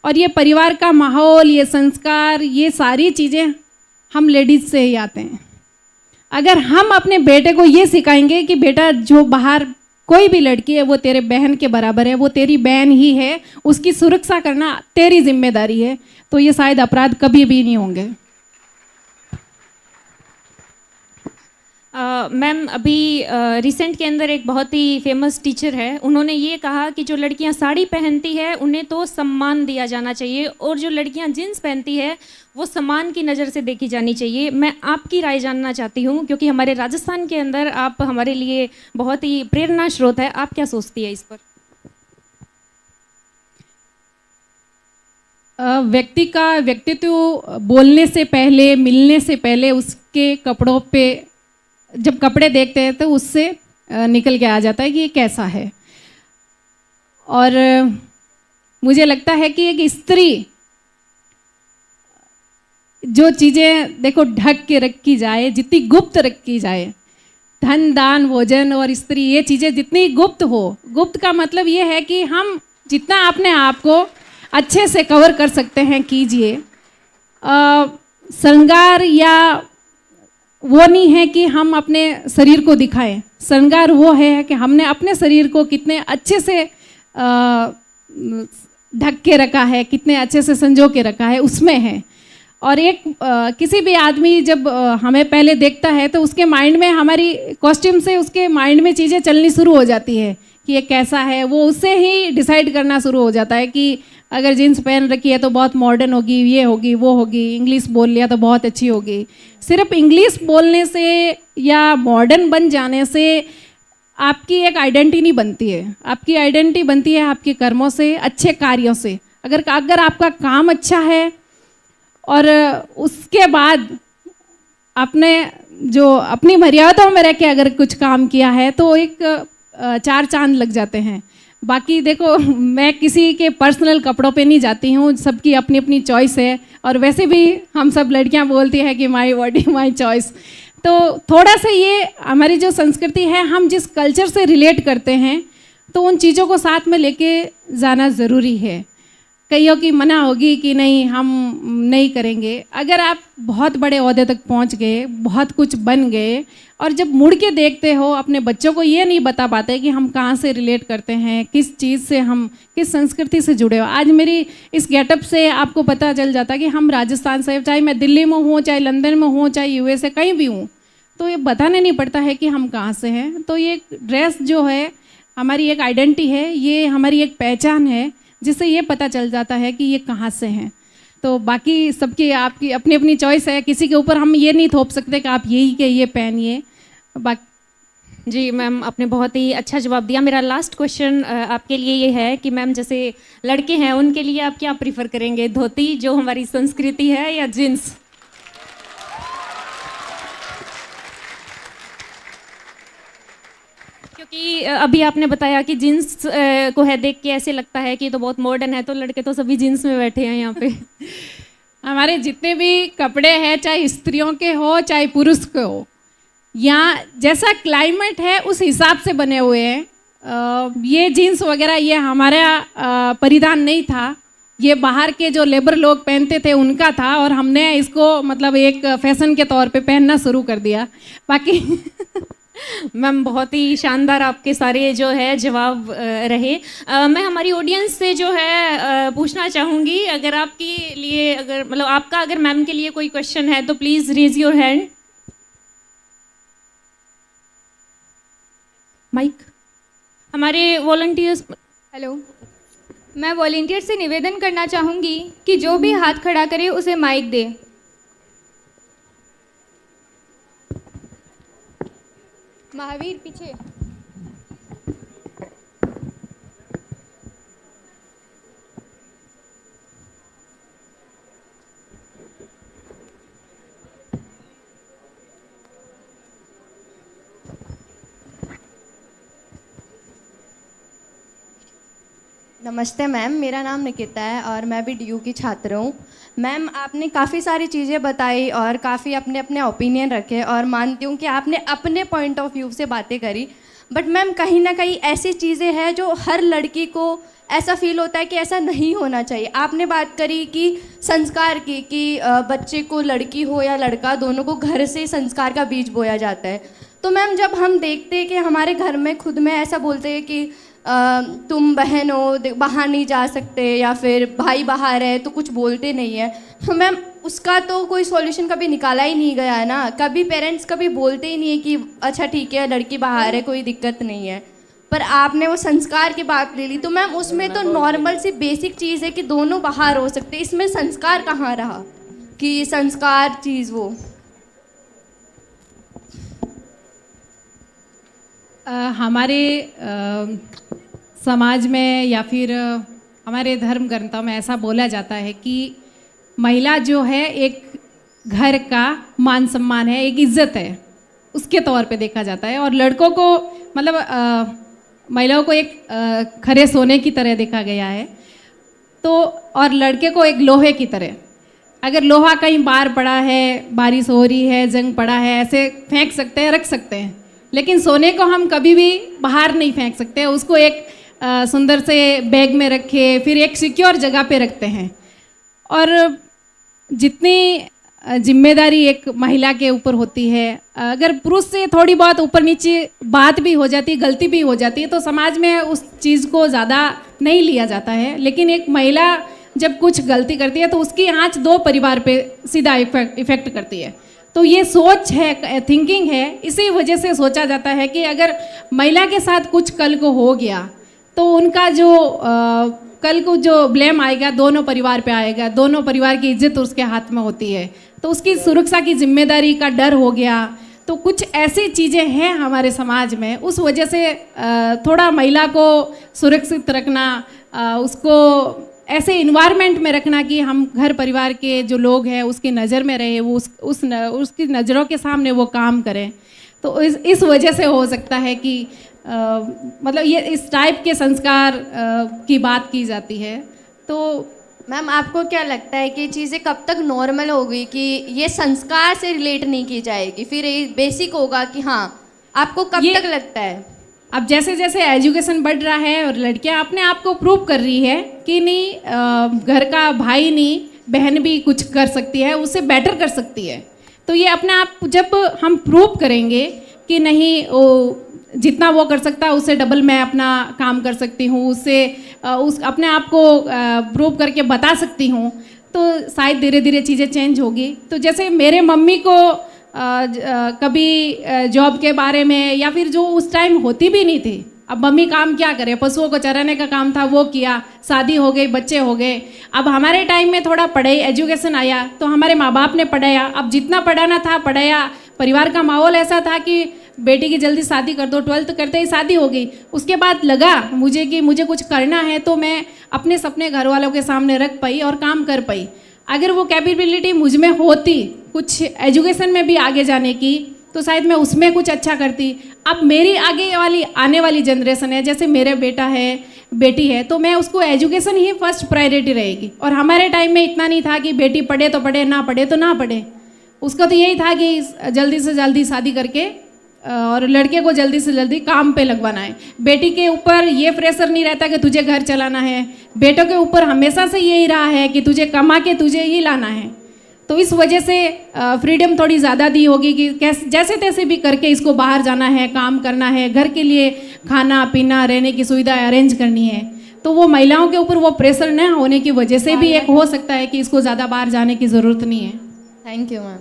और ये परिवार का माहौल, ये संस्कार, ये सारी चीज़ें हम लेडीज़ से ही आते हैं। अगर हम अपने बेटे को ये सिखाएंगे कि बेटा जो बाहर कोई भी लड़की है वो तेरे बहन के बराबर है, वो तेरी बहन ही है, उसकी सुरक्षा करना तेरी जिम्मेदारी है, तो ये शायद अपराध कभी भी नहीं होंगे। मैम, अभी रिसेंट के अंदर एक बहुत ही फेमस टीचर है, उन्होंने ये कहा कि जो लड़कियां साड़ी पहनती है उन्हें तो सम्मान दिया जाना चाहिए, और जो लड़कियां जींस पहनती है वो सम्मान की नज़र से देखी जानी चाहिए। मैं आपकी राय जानना चाहती हूँ, क्योंकि हमारे राजस्थान के अंदर आप हमारे लिए बहुत ही प्रेरणा स्रोत है, आप क्या सोचती है इस पर? व्यक्ति का व्यक्तित्व बोलने से पहले, मिलने से पहले उसके कपड़ों पे जब कपड़े देखते हैं तो उससे निकल के आ जाता है कि ये कैसा है। और मुझे लगता है कि एक जो चीज़ें देखो ढक के रखी जाए, जितनी गुप्त रखी जाए, धन दान भोजन और स्त्री, ये चीज़ें जितनी गुप्त हो, गुप्त का मतलब ये है कि हम जितना अपने आप को अच्छे से कवर कर सकते हैं कीजिए। श्रृंगार या वो नहीं है कि हम अपने शरीर को दिखाएं, श्रृंगार वो है कि हमने अपने शरीर को कितने अच्छे से ढक के रखा है, कितने अच्छे से संजो के रखा है, उसमें है। और एक किसी भी आदमी जब हमें पहले देखता है तो उसके माइंड में, हमारी कॉस्ट्यूम से उसके माइंड में चीज़ें चलनी शुरू हो जाती है कि ये कैसा है, वो उससे ही डिसाइड करना शुरू हो जाता है कि अगर जीन्स पहन रखी है तो बहुत मॉडर्न होगी, ये होगी, वो होगी, इंग्लिश बोल लिया तो बहुत अच्छी होगी। सिर्फ इंग्लिश बोलने से या मॉडर्न बन जाने से आपकी एक आइडेंटिटी नहीं बनती है। आपकी आइडेंटिटी बनती है आपके कर्मों से, अच्छे कार्यों से। अगर आपका काम अच्छा है और उसके बाद आपने जो अपनी मर्यादाओं में रह के अगर कुछ काम किया है तो एक 4 चांद लग जाते हैं। बाकी देखो, मैं किसी के पर्सनल कपड़ों पे नहीं जाती हूँ, सबकी अपनी अपनी चॉइस है। और वैसे भी हम सब लड़कियाँ बोलती हैं कि माई बॉडी माई चॉइस। तो थोड़ा सा ये हमारी जो संस्कृति है, हम जिस कल्चर से रिलेट करते हैं तो उन चीज़ों को साथ में लेके जाना ज़रूरी है। कईयों की मना होगी कि नहीं हम नहीं करेंगे। अगर आप बहुत बड़े ओहदे तक पहुंच गए, बहुत कुछ बन गए, और जब मुड़ के देखते हो अपने बच्चों को ये नहीं बता पाते कि हम कहाँ से रिलेट करते हैं, किस चीज़ से, हम किस संस्कृति से जुड़े हो। आज मेरी इस गेटअप से आपको पता चल जाता कि हम राजस्थान से, चाहे मैं दिल्ली में हूँ, चाहे लंदन में हूँ, चाहे यूएसए कहीं भी हूँ, तो ये बताने नहीं पड़ता है कि हम कहाँ से हैं। तो ये ड्रेस जो है हमारी एक आइडेंटिटी है, ये हमारी एक पहचान है, जिससे ये पता चल जाता है कि ये कहाँ से हैं। तो बाकी सबकी आपकी अपनी अपनी चॉइस है, किसी के ऊपर हम ये नहीं थोप सकते कि आप यही के ये पहनिए। बाकी जी मैम, आपने बहुत ही अच्छा जवाब दिया। मेरा लास्ट क्वेश्चन आपके लिए ये है कि मैम, जैसे लड़के हैं उनके लिए आप क्या प्रीफर करेंगे, धोती जो हमारी संस्कृति है या जीन्स? क्योंकि अभी आपने बताया कि जीन्स को है देख के ऐसे लगता है कि ये तो बहुत मॉडर्न है, तो लड़के तो सभी जीन्स में बैठे हैं यहाँ पे। हमारे जितने भी कपड़े हैं, चाहे स्त्रियों के हो चाहे पुरुष के हो, यहाँ जैसा क्लाइमेट है उस हिसाब से बने हुए हैं। ये जीन्स वगैरह ये हमारा परिधान नहीं था, ये बाहर के जो लेबर लोग पहनते थे उनका था, और हमने इसको मतलब एक फैशन के तौर पे पहनना शुरू कर दिया। बाकी मैम बहुत ही शानदार आपके सारे जो है जवाब रहे। मैं हमारी ऑडियंस से जो है पूछना चाहूँगी, अगर आपके लिए, अगर मतलब आपका अगर मैम के लिए कोई क्वेश्चन है तो please raise your hand. Mike हमारे वॉलंटियर्स। हेलो, मैं वॉलंटियर से निवेदन करना चाहूँगी कि जो भी हाथ खड़ा करे उसे माइक दे। महावीर पीछे। नमस्ते मैम, मेरा नाम निकिता है और मैं भी डीयू की छात्र हूँ। मैम, आपने काफ़ी सारी चीज़ें बताई और काफ़ी अपने अपने ओपिनियन रखे, और मानती हूँ कि आपने अपने पॉइंट ऑफ व्यू से बातें करी। बट मैम, कहीं ना कहीं ऐसी चीज़ें हैं जो हर लड़की को ऐसा फील होता है कि ऐसा नहीं होना चाहिए। आपने बात करी कि संस्कार की, कि बच्चे को, लड़की हो या लड़का, दोनों को घर से संस्कार का बीज बोया जाता है। तो मैम, जब हम देखते हैं कि हमारे घर में खुद में ऐसा बोलते हैं कि तुम बहन हो, बाहर नहीं जा सकते, या फिर भाई बाहर है तो कुछ बोलते नहीं है, तो मैम उसका तो कोई सॉल्यूशन कभी निकाला ही नहीं गया है ना। कभी पेरेंट्स कभी बोलते ही नहीं है कि अच्छा ठीक है लड़की बाहर है, कोई दिक्कत नहीं है। पर आपने वो संस्कार की बात ले ली, तो मैम उसमें तो नॉर्मल सी बेसिक चीज़ है कि दोनों बाहर हो सकते, इसमें संस्कार कहाँ रहा कि संस्कार चीज़ वो। हमारे समाज में या फिर हमारे धर्म ग्रंथों में ऐसा बोला जाता है कि महिला जो है एक घर का मान सम्मान है, एक इज्जत है, उसके तौर पे देखा जाता है। और लड़कों को मतलब महिलाओं को एक खरे सोने की तरह देखा गया है, तो और लड़के को एक लोहे की तरह। अगर लोहा कहीं बाहर पड़ा है, बारिश हो रही है, जंग पड़ा है, ऐसे फेंक सकते हैं, रख सकते हैं, लेकिन सोने को हम कभी भी बाहर नहीं फेंक सकते। उसको एक सुंदर से बैग में रखे, फिर एक सिक्योर जगह पे रखते हैं। और जितनी जिम्मेदारी एक महिला के ऊपर होती है, अगर पुरुष से थोड़ी बहुत ऊपर नीचे बात भी हो जाती है, गलती भी हो जाती है, तो समाज में उस चीज़ को ज़्यादा नहीं लिया जाता है। लेकिन एक महिला जब कुछ गलती करती है तो उसकी आँच 2 परिवार पे सीधा इफेक्ट करती है। तो ये सोच है, थिंकिंग है, इसी वजह से सोचा जाता है कि अगर महिला के साथ कुछ कल को हो गया तो उनका जो कल को जो ब्लेम आएगा दोनों परिवार पे आएगा, दोनों परिवार की इज्जत उसके हाथ में होती है, तो उसकी सुरक्षा की जिम्मेदारी का डर हो गया। तो कुछ ऐसी चीज़ें हैं हमारे समाज में, उस वजह से थोड़ा महिला को सुरक्षित रखना, उसको ऐसे इन्वायरमेंट में रखना कि हम घर परिवार के जो लोग हैं उसकी नज़र में रहे, वो उसकी नज़रों के सामने वो काम करें। तो इस वजह से हो सकता है कि मतलब ये इस टाइप के संस्कार की बात की जाती है। तो मैम आपको क्या लगता है कि चीज़ें कब तक नॉर्मल होगी कि ये संस्कार से रिलेट नहीं की जाएगी, फिर ये बेसिक होगा कि हाँ, आपको कब तक लगता है? अब जैसे जैसे एजुकेशन बढ़ रहा है और लड़कियां अपने आप को प्रूव कर रही है कि नहीं, घर का भाई नहीं बहन भी कुछ कर सकती है, उससे बेटर कर सकती है। तो ये अपने आप जब हम प्रूव करेंगे कि नहीं वो जितना वो कर सकता है उससे डबल मैं अपना काम कर सकती हूँ, उससे उस अपने आप को प्रूव करके बता सकती हूँ, तो शायद धीरे धीरे चीज़ें चेंज होगी। तो जैसे मेरे मम्मी को कभी जॉब के बारे में या फिर जो उस टाइम होती भी नहीं थी, अब मम्मी काम क्या करे, पशुओं को चराने का काम था वो किया, शादी हो गई, बच्चे हो गए। अब हमारे टाइम में थोड़ा पढ़ाई एजुकेशन आया तो हमारे माँ बाप ने पढ़ाया, अब जितना पढ़ाना था पढ़ाया। परिवार का माहौल ऐसा था कि बेटी की जल्दी शादी कर दो, 12th करते ही शादी हो गई। उसके बाद लगा मुझे कि मुझे कुछ करना है, तो मैं अपने सपने घर वालों के सामने रख पाई और काम कर पाई। अगर वो कैपेबिलिटी मुझ में होती कुछ एजुकेशन में भी आगे जाने की, तो शायद मैं उसमें कुछ अच्छा करती। अब मेरी आने वाली जनरेशन है, जैसे मेरे बेटा है, बेटी है, तो मैं उसको एजुकेशन ही फर्स्ट प्रायोरिटी रहेगी। और हमारे टाइम में इतना नहीं था कि बेटी पढ़े तो पढ़े, ना पढ़े तो ना पढ़े। उसका तो यही था कि जल्दी से जल्दी शादी करके और लड़के को जल्दी से जल्दी काम पे लगवाना है। बेटी के ऊपर ये प्रेशर नहीं रहता कि तुझे घर चलाना है, बेटों के ऊपर हमेशा से यही रहा है कि तुझे कमा के तुझे ही लाना है। तो इस वजह से फ्रीडम थोड़ी ज़्यादा दी होगी कि कैसे जैसे तैसे भी करके इसको बाहर जाना है, काम करना है, घर के लिए खाना पीना रहने की सुविधा अरेंज करनी है। तो वो महिलाओं के ऊपर वो प्रेशर न होने की वजह से भी एक हो सकता है कि इसको ज़्यादा बाहर जाने की ज़रूरत नहीं है। Thank you ma'am.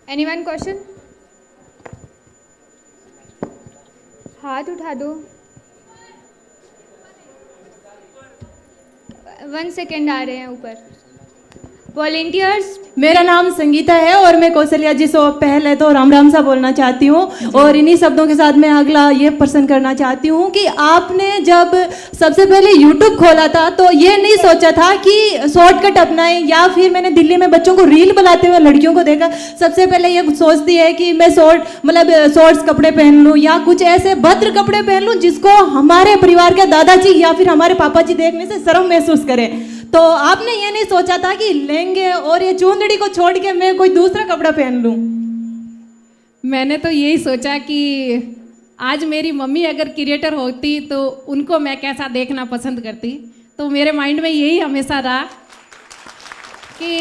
Anyone question? हाथ उठा दो। 1 सेकेंड आ रहे हैं ऊपर। वॉलेंटियर्स। मेरा नाम संगीता है और मैं कौशल्या जी से पहले तो राम राम सा बोलना चाहती हूँ, और इन्हीं शब्दों के साथ मैं अगला ये प्रश्न करना चाहती हूँ कि आपने जब सबसे पहले YouTube खोला था तो ये नहीं सोचा था कि शॉर्टकट अपनाएं, या फिर मैंने दिल्ली में बच्चों को रील बनाते हुए लड़कियों को देखा, सबसे पहले ये सोचती है कि मैं शॉर्ट्स कपड़े पहन लूँ या कुछ ऐसे भद्र कपड़े पहन लूँ जिसको हमारे परिवार के दादाजी या फिर हमारे पापा जी देखने से शर्म महसूस करें। तो आपने ये नहीं सोचा था कि लहंगे और ये चुंदड़ी को छोड़ के मैं कोई दूसरा कपड़ा पहन लूं? मैंने तो यही सोचा कि आज मेरी मम्मी अगर क्रिएटर होती तो उनको मैं कैसा देखना पसंद करती। तो मेरे माइंड में यही हमेशा रहा कि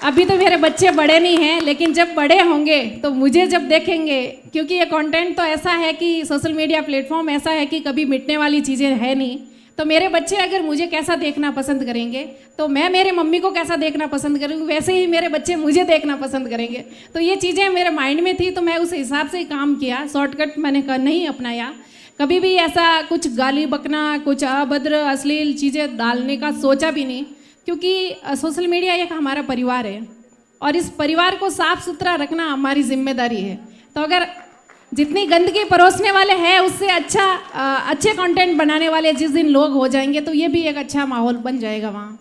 अभी तो मेरे बच्चे बड़े नहीं हैं, लेकिन जब बड़े होंगे तो मुझे जब देखेंगे, क्योंकि ये कंटेंट तो ऐसा है कि सोशल मीडिया प्लेटफॉर्म ऐसा है कि कभी मिटने वाली चीज़ें है नहीं। तो मेरे बच्चे अगर मुझे कैसा देखना पसंद करेंगे तो मैं मेरे मम्मी को कैसा देखना पसंद करूँगी, वैसे ही मेरे बच्चे मुझे देखना पसंद करेंगे। तो ये चीज़ें मेरे माइंड में थी, तो मैं उस हिसाब से ही काम किया। शॉर्टकट मैंने नहीं अपनाया। कभी भी ऐसा कुछ गाली बकना, कुछ अभद्र अश्लील चीज़ें डालने का सोचा भी नहीं, क्योंकि सोशल मीडिया एक हमारा परिवार है और इस परिवार को साफ सुथरा रखना हमारी जिम्मेदारी है। तो अगर जितनी गंदगी परोसने वाले हैं उससे अच्छे कंटेंट बनाने वाले जिस दिन लोग हो जाएंगे तो ये भी एक अच्छा माहौल बन जाएगा वहाँ।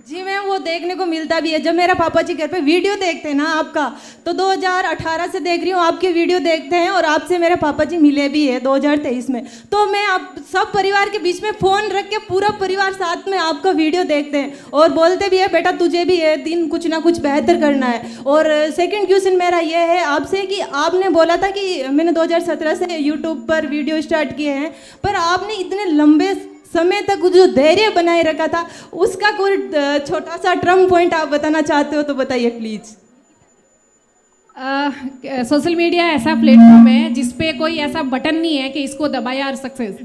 जी मैम, वो देखने को मिलता भी है। जब मेरा पापा जी घर पे वीडियो देखते हैं ना आपका, तो 2018 से देख रही हूँ आपके वीडियो देखते हैं, और आपसे मेरे पापा जी मिले भी है 2023 में। तो मैं आप सब परिवार के बीच में फ़ोन रख के पूरा परिवार साथ में आपका वीडियो देखते हैं और बोलते भी है बेटा तुझे भी ये दिन कुछ ना कुछ बेहतर करना है। और सेकंड क्वेश्चन मेरा ये है आपसे कि आपने बोला था कि मैंने 2017 से यूट्यूब पर वीडियो स्टार्ट किए हैं, पर आपने इतने लंबे समय तक जो धैर्य बनाए रखा था, उसका कोई छोटा सा टर्म पॉइंट आप बताना चाहते हो तो बताइए प्लीज़। सोशल मीडिया ऐसा प्लेटफॉर्म है जिस पे कोई ऐसा बटन नहीं है कि इसको दबाया और सक्सेस,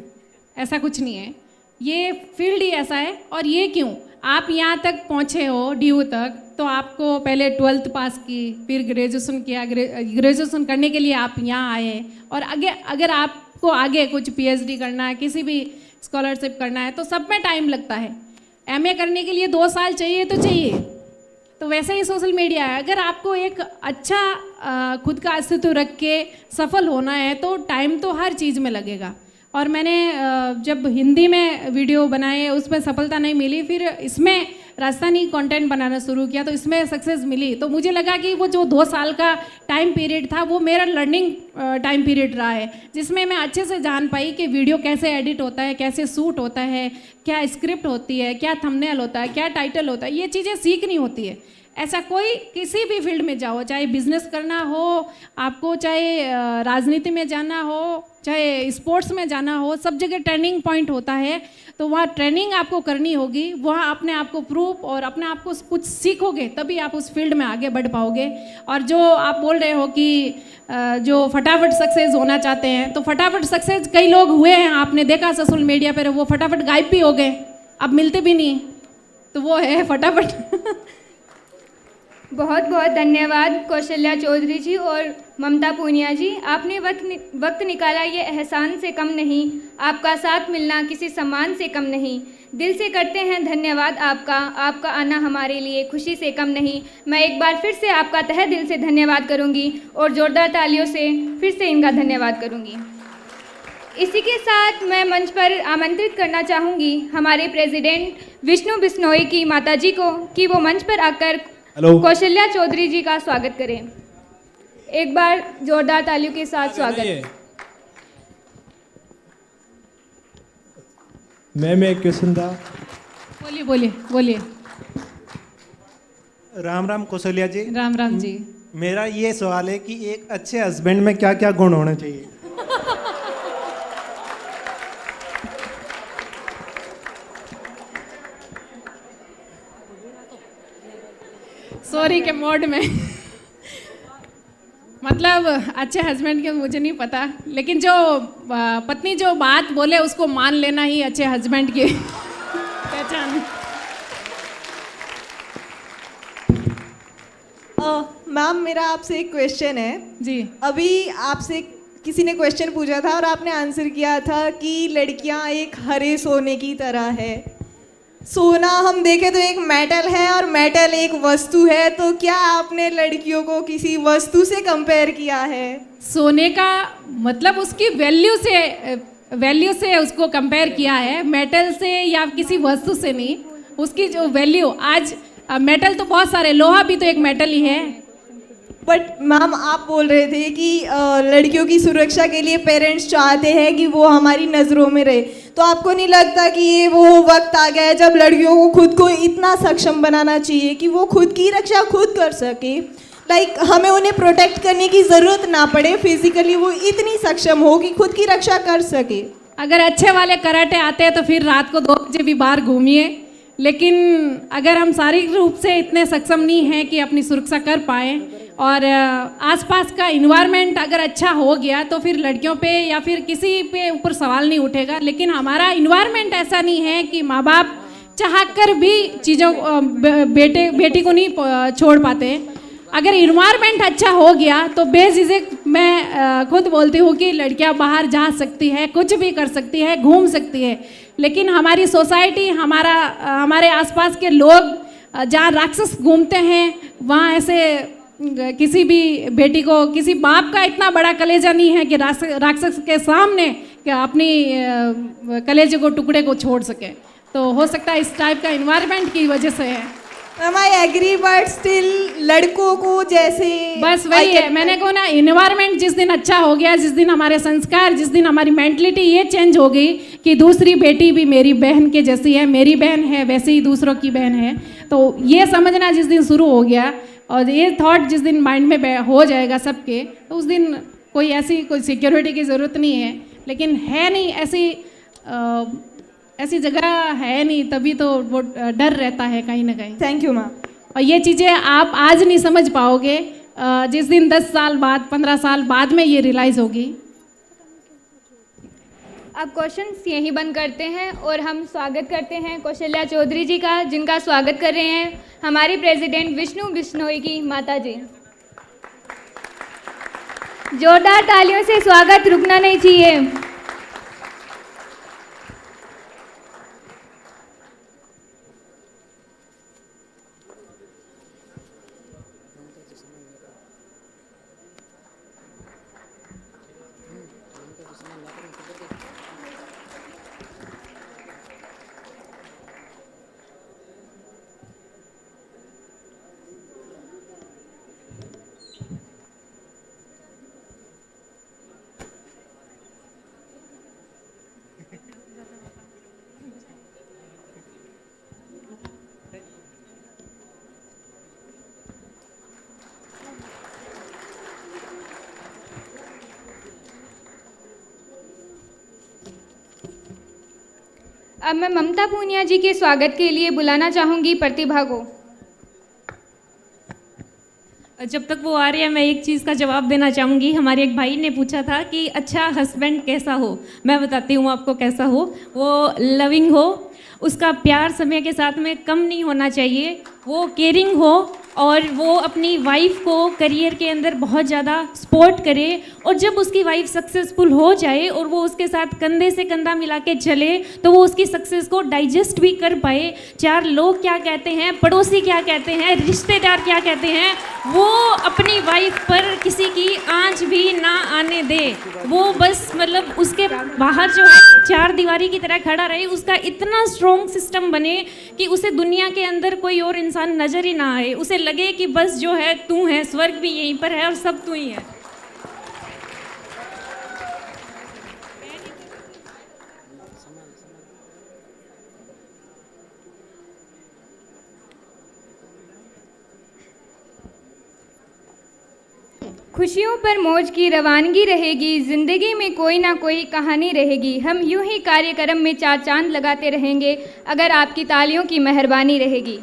ऐसा कुछ नहीं है। ये फील्ड ही ऐसा है। और ये क्यों आप यहाँ तक पहुँचे हो DU तक, तो आपको पहले 12th पास की, फिर ग्रेजुएशन किया, ग्रेजुएशन करने के लिए आप यहाँ आए, और अगर आपको आगे कुछ PhD करना है, किसी भी स्कॉलरशिप करना है, तो सब में टाइम लगता है। MA करने के लिए 2 साल चाहिए तो चाहिए। तो वैसे ही सोशल मीडिया है, अगर आपको एक अच्छा खुद का अस्तित्व रख के सफल होना है तो टाइम तो हर चीज़ में लगेगा। और मैंने जब हिंदी में वीडियो बनाए उसमें सफलता नहीं मिली, फिर इसमें राजस्थानी कंटेंट बनाना शुरू किया तो इसमें सक्सेस मिली। तो मुझे लगा कि वो जो 2 साल का टाइम पीरियड था वो मेरा लर्निंग टाइम पीरियड रहा है, जिसमें मैं अच्छे से जान पाई कि वीडियो कैसे एडिट होता है, कैसे शूट होता है, क्या स्क्रिप्ट होती है, क्या थंबनेल होता है, क्या टाइटल होता है। ये चीज़ें सीखनी होती है। ऐसा कोई किसी भी फील्ड में जाओ, चाहे बिजनेस करना हो आपको, चाहे राजनीति में जाना हो, चाहे स्पोर्ट्स में जाना हो, सब जगह ट्रेनिंग पॉइंट होता है। तो वहाँ ट्रेनिंग आपको करनी होगी, वहाँ अपने आप को प्रूफ और अपने आप को कुछ सीखोगे तभी आप उस फील्ड में आगे बढ़ पाओगे। और जो आप बोल रहे हो कि जो फटाफट सक्सेस होना चाहते हैं, तो फटाफट सक्सेस कई लोग हुए हैं, आपने देखा सोशल मीडिया पर, वो फटाफट गायब भी हो गए, अब मिलते भी नहीं। तो वो है फटाफट। बहुत बहुत धन्यवाद कौशल्या चौधरी जी और ममता पूनिया जी। आपने वक्त निकाला, ये एहसान से कम नहीं, आपका साथ मिलना किसी सम्मान से कम नहीं। दिल से करते हैं धन्यवाद आपका, आपका आना हमारे लिए खुशी से कम नहीं। मैं एक बार फिर से आपका तहे दिल से धन्यवाद करूंगी और ज़ोरदार तालियों से फिर से इनका धन्यवाद करूंगी। इसी के साथ मैं मंच पर आमंत्रित करना चाहूँगी हमारे प्रेसिडेंट विष्णु बिश्नोई की माता जी को कि वो मंच पर आकर कौशल्या चौधरी जी का स्वागत करें। एक बार जोरदार तालियों के साथ स्वागत। मैम एक क्वेश्चन था। बोलिए बोलिए बोलिए। राम राम कौशल्या जी। राम राम जी। मेरा ये सवाल है कि एक अच्छे हस्बैंड में क्या क्या गुण होने चाहिए? सॉरी के मोड में मतलब अच्छे हस्बैंड के मुझे नहीं पता, लेकिन जो पत्नी जो बात बोले उसको मान लेना ही अच्छे हस्बैंड की पहचान। मैम मेरा आपसे एक क्वेश्चन है जी। अभी आपसे किसी ने क्वेश्चन पूछा था और आपने आंसर किया था कि लड़कियां एक हरे सोने की तरह है। सोना हम देखें तो एक मेटल है और मेटल एक वस्तु है, तो क्या आपने लड़कियों को किसी वस्तु से कंपेयर किया है? सोने का मतलब उसकी वैल्यू से उसको कंपेयर किया है, मेटल से या किसी वस्तु से नहीं। उसकी जो वैल्यू आज मेटल तो बहुत सारे, लोहा भी तो एक मेटल ही है। बट मैम आप बोल रहे थे कि लड़कियों की सुरक्षा के लिए पेरेंट्स चाहते हैं कि वो हमारी नज़रों में रहे, तो आपको नहीं लगता कि ये वो वक्त आ गया है जब लड़कियों को खुद को इतना सक्षम बनाना चाहिए कि वो खुद की रक्षा खुद कर सके? लाइक हमें उन्हें प्रोटेक्ट करने की ज़रूरत ना पड़े, फिजिकली वो इतनी सक्षम हो कि खुद की रक्षा कर सके। अगर अच्छे वाले कराटे आते हैं तो फिर रात को 2 बजे भी बाहर घूमिए, लेकिन अगर हम शारीरिक रूप से इतने सक्षम नहीं हैं कि अपनी सुरक्षा कर पाएँ और आसपास का इन्वायरमेंट अगर अच्छा हो गया तो फिर लड़कियों पे या फिर किसी पे ऊपर सवाल नहीं उठेगा। लेकिन हमारा इन्वायरमेंट ऐसा नहीं है कि माँ बाप चाह कर भी चीज़ों बेटी को नहीं छोड़ पाते। अगर इन्वायरमेंट अच्छा हो गया तो बेझिझक मैं खुद बोलती हूँ कि लड़कियाँ बाहर जा सकती है, कुछ भी कर सकती है, घूम सकती है। लेकिन हमारी सोसाइटी, हमारे आसपास के लोग जहाँ राक्षस घूमते हैं वहाँ ऐसे किसी भी बेटी को, किसी बाप का इतना बड़ा कलेजा नहीं है कि राक्षस के सामने अपनी कलेजे को, टुकड़े को छोड़ सके। तो हो सकता है इस टाइप का इन्वायरमेंट की वजह से है। Ma'am I agree but still लड़कों को जैसे बस वही है, मैंने कहा ना, इन्वायरमेंट जिस दिन अच्छा हो गया, जिस दिन हमारे संस्कार, जिस दिन हमारी मेंटलिटी ये चेंज हो गई कि दूसरी बेटी भी मेरी बहन के जैसी है, मेरी बहन है वैसे ही दूसरों की बहन है, तो ये समझना जिस दिन शुरू हो गया और ये थॉट जिस दिन माइंड में हो जाएगा सबके, तो उस दिन कोई सिक्योरिटी की ज़रूरत नहीं है। लेकिन है नहीं ऐसी जगह है नहीं, तभी तो वो डर रहता है कहीं ना कहीं। Thank you ma'am. और ये चीज़ें आप आज नहीं समझ पाओगे, जिस दिन 10 साल बाद 15 साल बाद में ये रियलाइज़ होगी। अब क्वेश्चंस यहीं बंद करते हैं और हम स्वागत करते हैं कौशल्या चौधरी जी का, जिनका स्वागत कर रहे हैं हमारी प्रेसिडेंट विष्णु बिश्नोई की माता जी। जोरदार तालियों से स्वागत रुकना नहीं चाहिए। अब मैं ममता पूनिया जी के स्वागत के लिए बुलाना चाहूँगी प्रतिभा को। जब तक वो आ रहे हैं, मैं एक चीज़ का जवाब देना चाहूँगी। हमारे एक भाई ने पूछा था कि अच्छा हस्बैंड कैसा हो। मैं बताती हूँ आपको कैसा हो। वो लविंग हो, उसका प्यार समय के साथ में कम नहीं होना चाहिए, वो केयरिंग हो और वो अपनी वाइफ को करियर के अंदर बहुत ज़्यादा सपोर्ट करे, और जब उसकी वाइफ सक्सेसफुल हो जाए और वो उसके साथ कंधे से कंधा मिला के चले तो वो उसकी सक्सेस को डाइजेस्ट भी कर पाए। चार लोग क्या कहते हैं, पड़ोसी क्या कहते हैं, रिश्तेदार क्या कहते हैं, वो अपनी वाइफ पर किसी की आंच भी ना आने दे। वो बस मतलब उसके बाहर जो है चार दीवारी की तरह खड़ा रहे, उसका इतना स्ट्रॉन्ग सिस्टम बने कि उसे दुनिया के अंदर कोई और इंसान नजर ही ना आए, उसे लगे कि बस जो है तू है, स्वर्ग भी यहीं पर है और सब तू ही है। खुशियों पर मौज की रवानगी रहेगी, जिंदगी में कोई ना कोई कहानी रहेगी। हम यूं ही कार्यक्रम में चार चांद लगाते रहेंगे अगर आपकी तालियों की मेहरबानी रहेगी।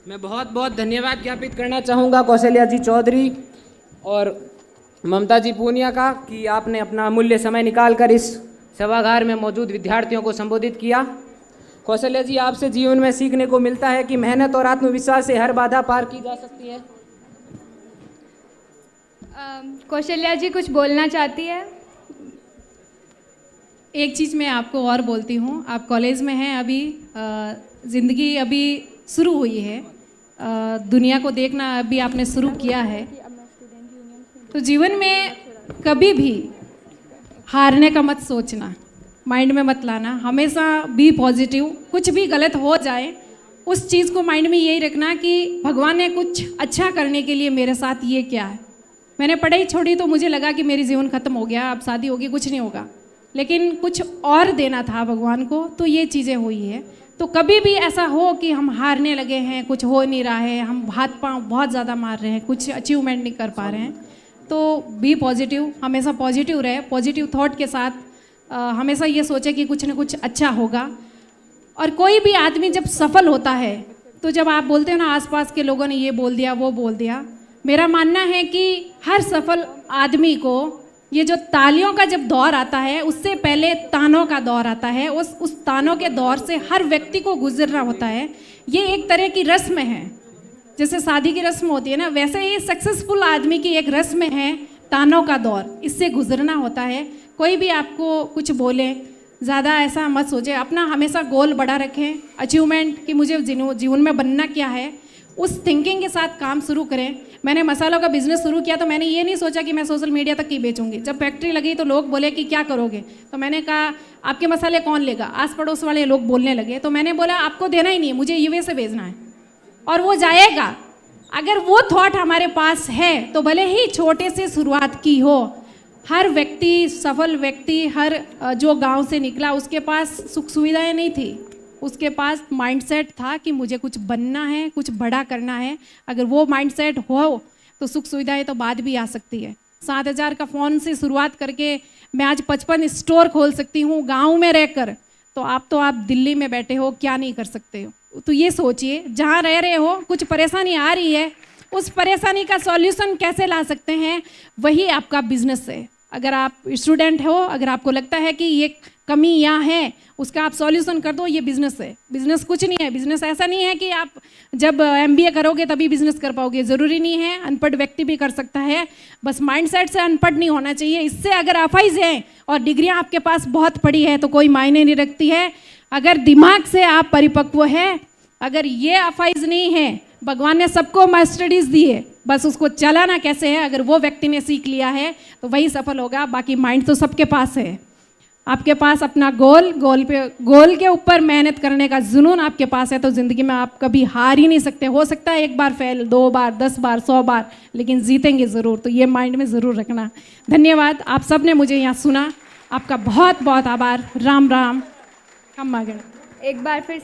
मैं बहुत बहुत धन्यवाद ज्ञापित करना चाहूँगा कौशल्या जी चौधरी और ममता जी पूनिया का कि आपने अपना अमूल्य समय निकालकर इस सभागार में मौजूद विद्यार्थियों को संबोधित किया। कौशल्या जी, आपसे जीवन में सीखने को मिलता है कि मेहनत और आत्मविश्वास से हर बाधा पार की जा सकती है। कौशल्या जी कुछ बोलना चाहती है? एक चीज़ मैं आपको और बोलती हूँ, आप कॉलेज में हैं अभी, ज़िंदगी अभी शुरू हुई है, दुनिया को देखना अभी आपने शुरू किया है, तो जीवन में कभी भी हारने का मत सोचना, माइंड में मत लाना, हमेशा बी पॉजिटिव। कुछ भी गलत हो जाए उस चीज़ को माइंड में यही रखना कि भगवान ने कुछ अच्छा करने के लिए मेरे साथ ये क्या है। मैंने पढ़ाई छोड़ी तो मुझे लगा कि मेरी जीवन ख़त्म हो गया, अब शादी होगी, कुछ नहीं होगा, लेकिन कुछ और देना था भगवान को, तो ये चीज़ें हुई है। तो कभी भी ऐसा हो कि हम हारने लगे हैं, कुछ हो नहीं रहा है, हम हाथ पांव बहुत ज़्यादा मार रहे हैं, कुछ अचीवमेंट नहीं कर पा रहे हैं, तो बी पॉजिटिव, हमेशा पॉजिटिव रहे, पॉजिटिव थॉट के साथ हमेशा ये सोचे कि कुछ ना कुछ अच्छा होगा। और कोई भी आदमी जब सफल होता है, तो जब आप बोलते हो ना आसपास के लोगों ने ये बोल दिया वो बोल दिया, मेरा मानना है कि हर सफल आदमी को ये जो तालियों का जब दौर आता है, उससे पहले तानों का दौर आता है। उस तानों के दौर से हर व्यक्ति को गुजरना होता है। ये एक तरह की रस्म है, जैसे शादी की रस्म होती है ना, वैसे ही सक्सेसफुल आदमी की एक रस्म है तानों का दौर, इससे गुजरना होता है। कोई भी आपको कुछ बोले, ज़्यादा ऐसा मत सोचे, अपना हमेशा गोल बड़ा रखें, अचीवमेंट कि मुझे जीवन में बनना क्या है, उस थिंकिंग के साथ काम शुरू करें। मैंने मसालों का बिजनेस शुरू किया तो मैंने ये नहीं सोचा कि मैं सोशल मीडिया तक ही बेचूंगी। जब फैक्ट्री लगी तो लोग बोले कि क्या करोगे, तो मैंने कहा आपके मसाले कौन लेगा, आस पड़ोस वाले लोग बोलने लगे, तो मैंने बोला आपको देना ही नहीं है, मुझे यूएस से भेजना है और वो जाएगा। अगर वो थॉट हमारे पास है तो भले ही छोटे से शुरुआत की हो, हर व्यक्ति, सफल व्यक्ति, हर जो गांव से निकला उसके पास सुख सुविधाएं नहीं थी, उसके पास माइंडसेट था कि मुझे कुछ बनना है, कुछ बड़ा करना है। अगर वो माइंडसेट हो तो सुख सुविधाएं तो बाद भी आ सकती है। 7,000 का फ़ोन से शुरुआत करके मैं आज 55 स्टोर खोल सकती हूँ गांव में रहकर, तो आप दिल्ली में बैठे हो, क्या नहीं कर सकते हो। तो ये सोचिए, जहाँ रह रहे हो कुछ परेशानी आ रही है, उस परेशानी का सॉल्यूशन कैसे ला सकते हैं, वही आपका बिजनेस है। अगर आप स्टूडेंट हो, अगर आपको लगता है कि ये कमी यहाँ है, उसका आप सॉल्यूशन कर दो, ये बिजनेस है। बिजनेस कुछ नहीं है, बिजनेस ऐसा नहीं है कि आप जब MBA करोगे तभी बिजनेस कर पाओगे, ज़रूरी नहीं है, अनपढ़ व्यक्ति भी कर सकता है, बस माइंडसेट से अनपढ़ नहीं होना चाहिए। इससे अगर अफाइज हैं और डिग्रियाँ आपके पास बहुत पड़ी है तो कोई मायने नहीं रखती है। अगर दिमाग से आप परिपक्व है, अगर ये अफाइज नहीं है, भगवान ने सबको मास्टरीज दी है, बस उसको चलाना कैसे है, अगर वो व्यक्ति ने सीख लिया है तो वही सफल होगा। बाकी माइंड तो सबके पास है, आपके पास अपना गोल के ऊपर मेहनत करने का जुनून आपके पास है तो ज़िंदगी में आप कभी हार ही नहीं सकते। हो सकता है एक बार फेल, 2 बार, 10 बार, 100 बार, लेकिन जीतेंगे ज़रूर। तो ये माइंड में ज़रूर रखना। धन्यवाद, आप सब ने मुझे यहाँ सुना, आपका बहुत बहुत आभार। राम राम। हम आगे एक बार फिर से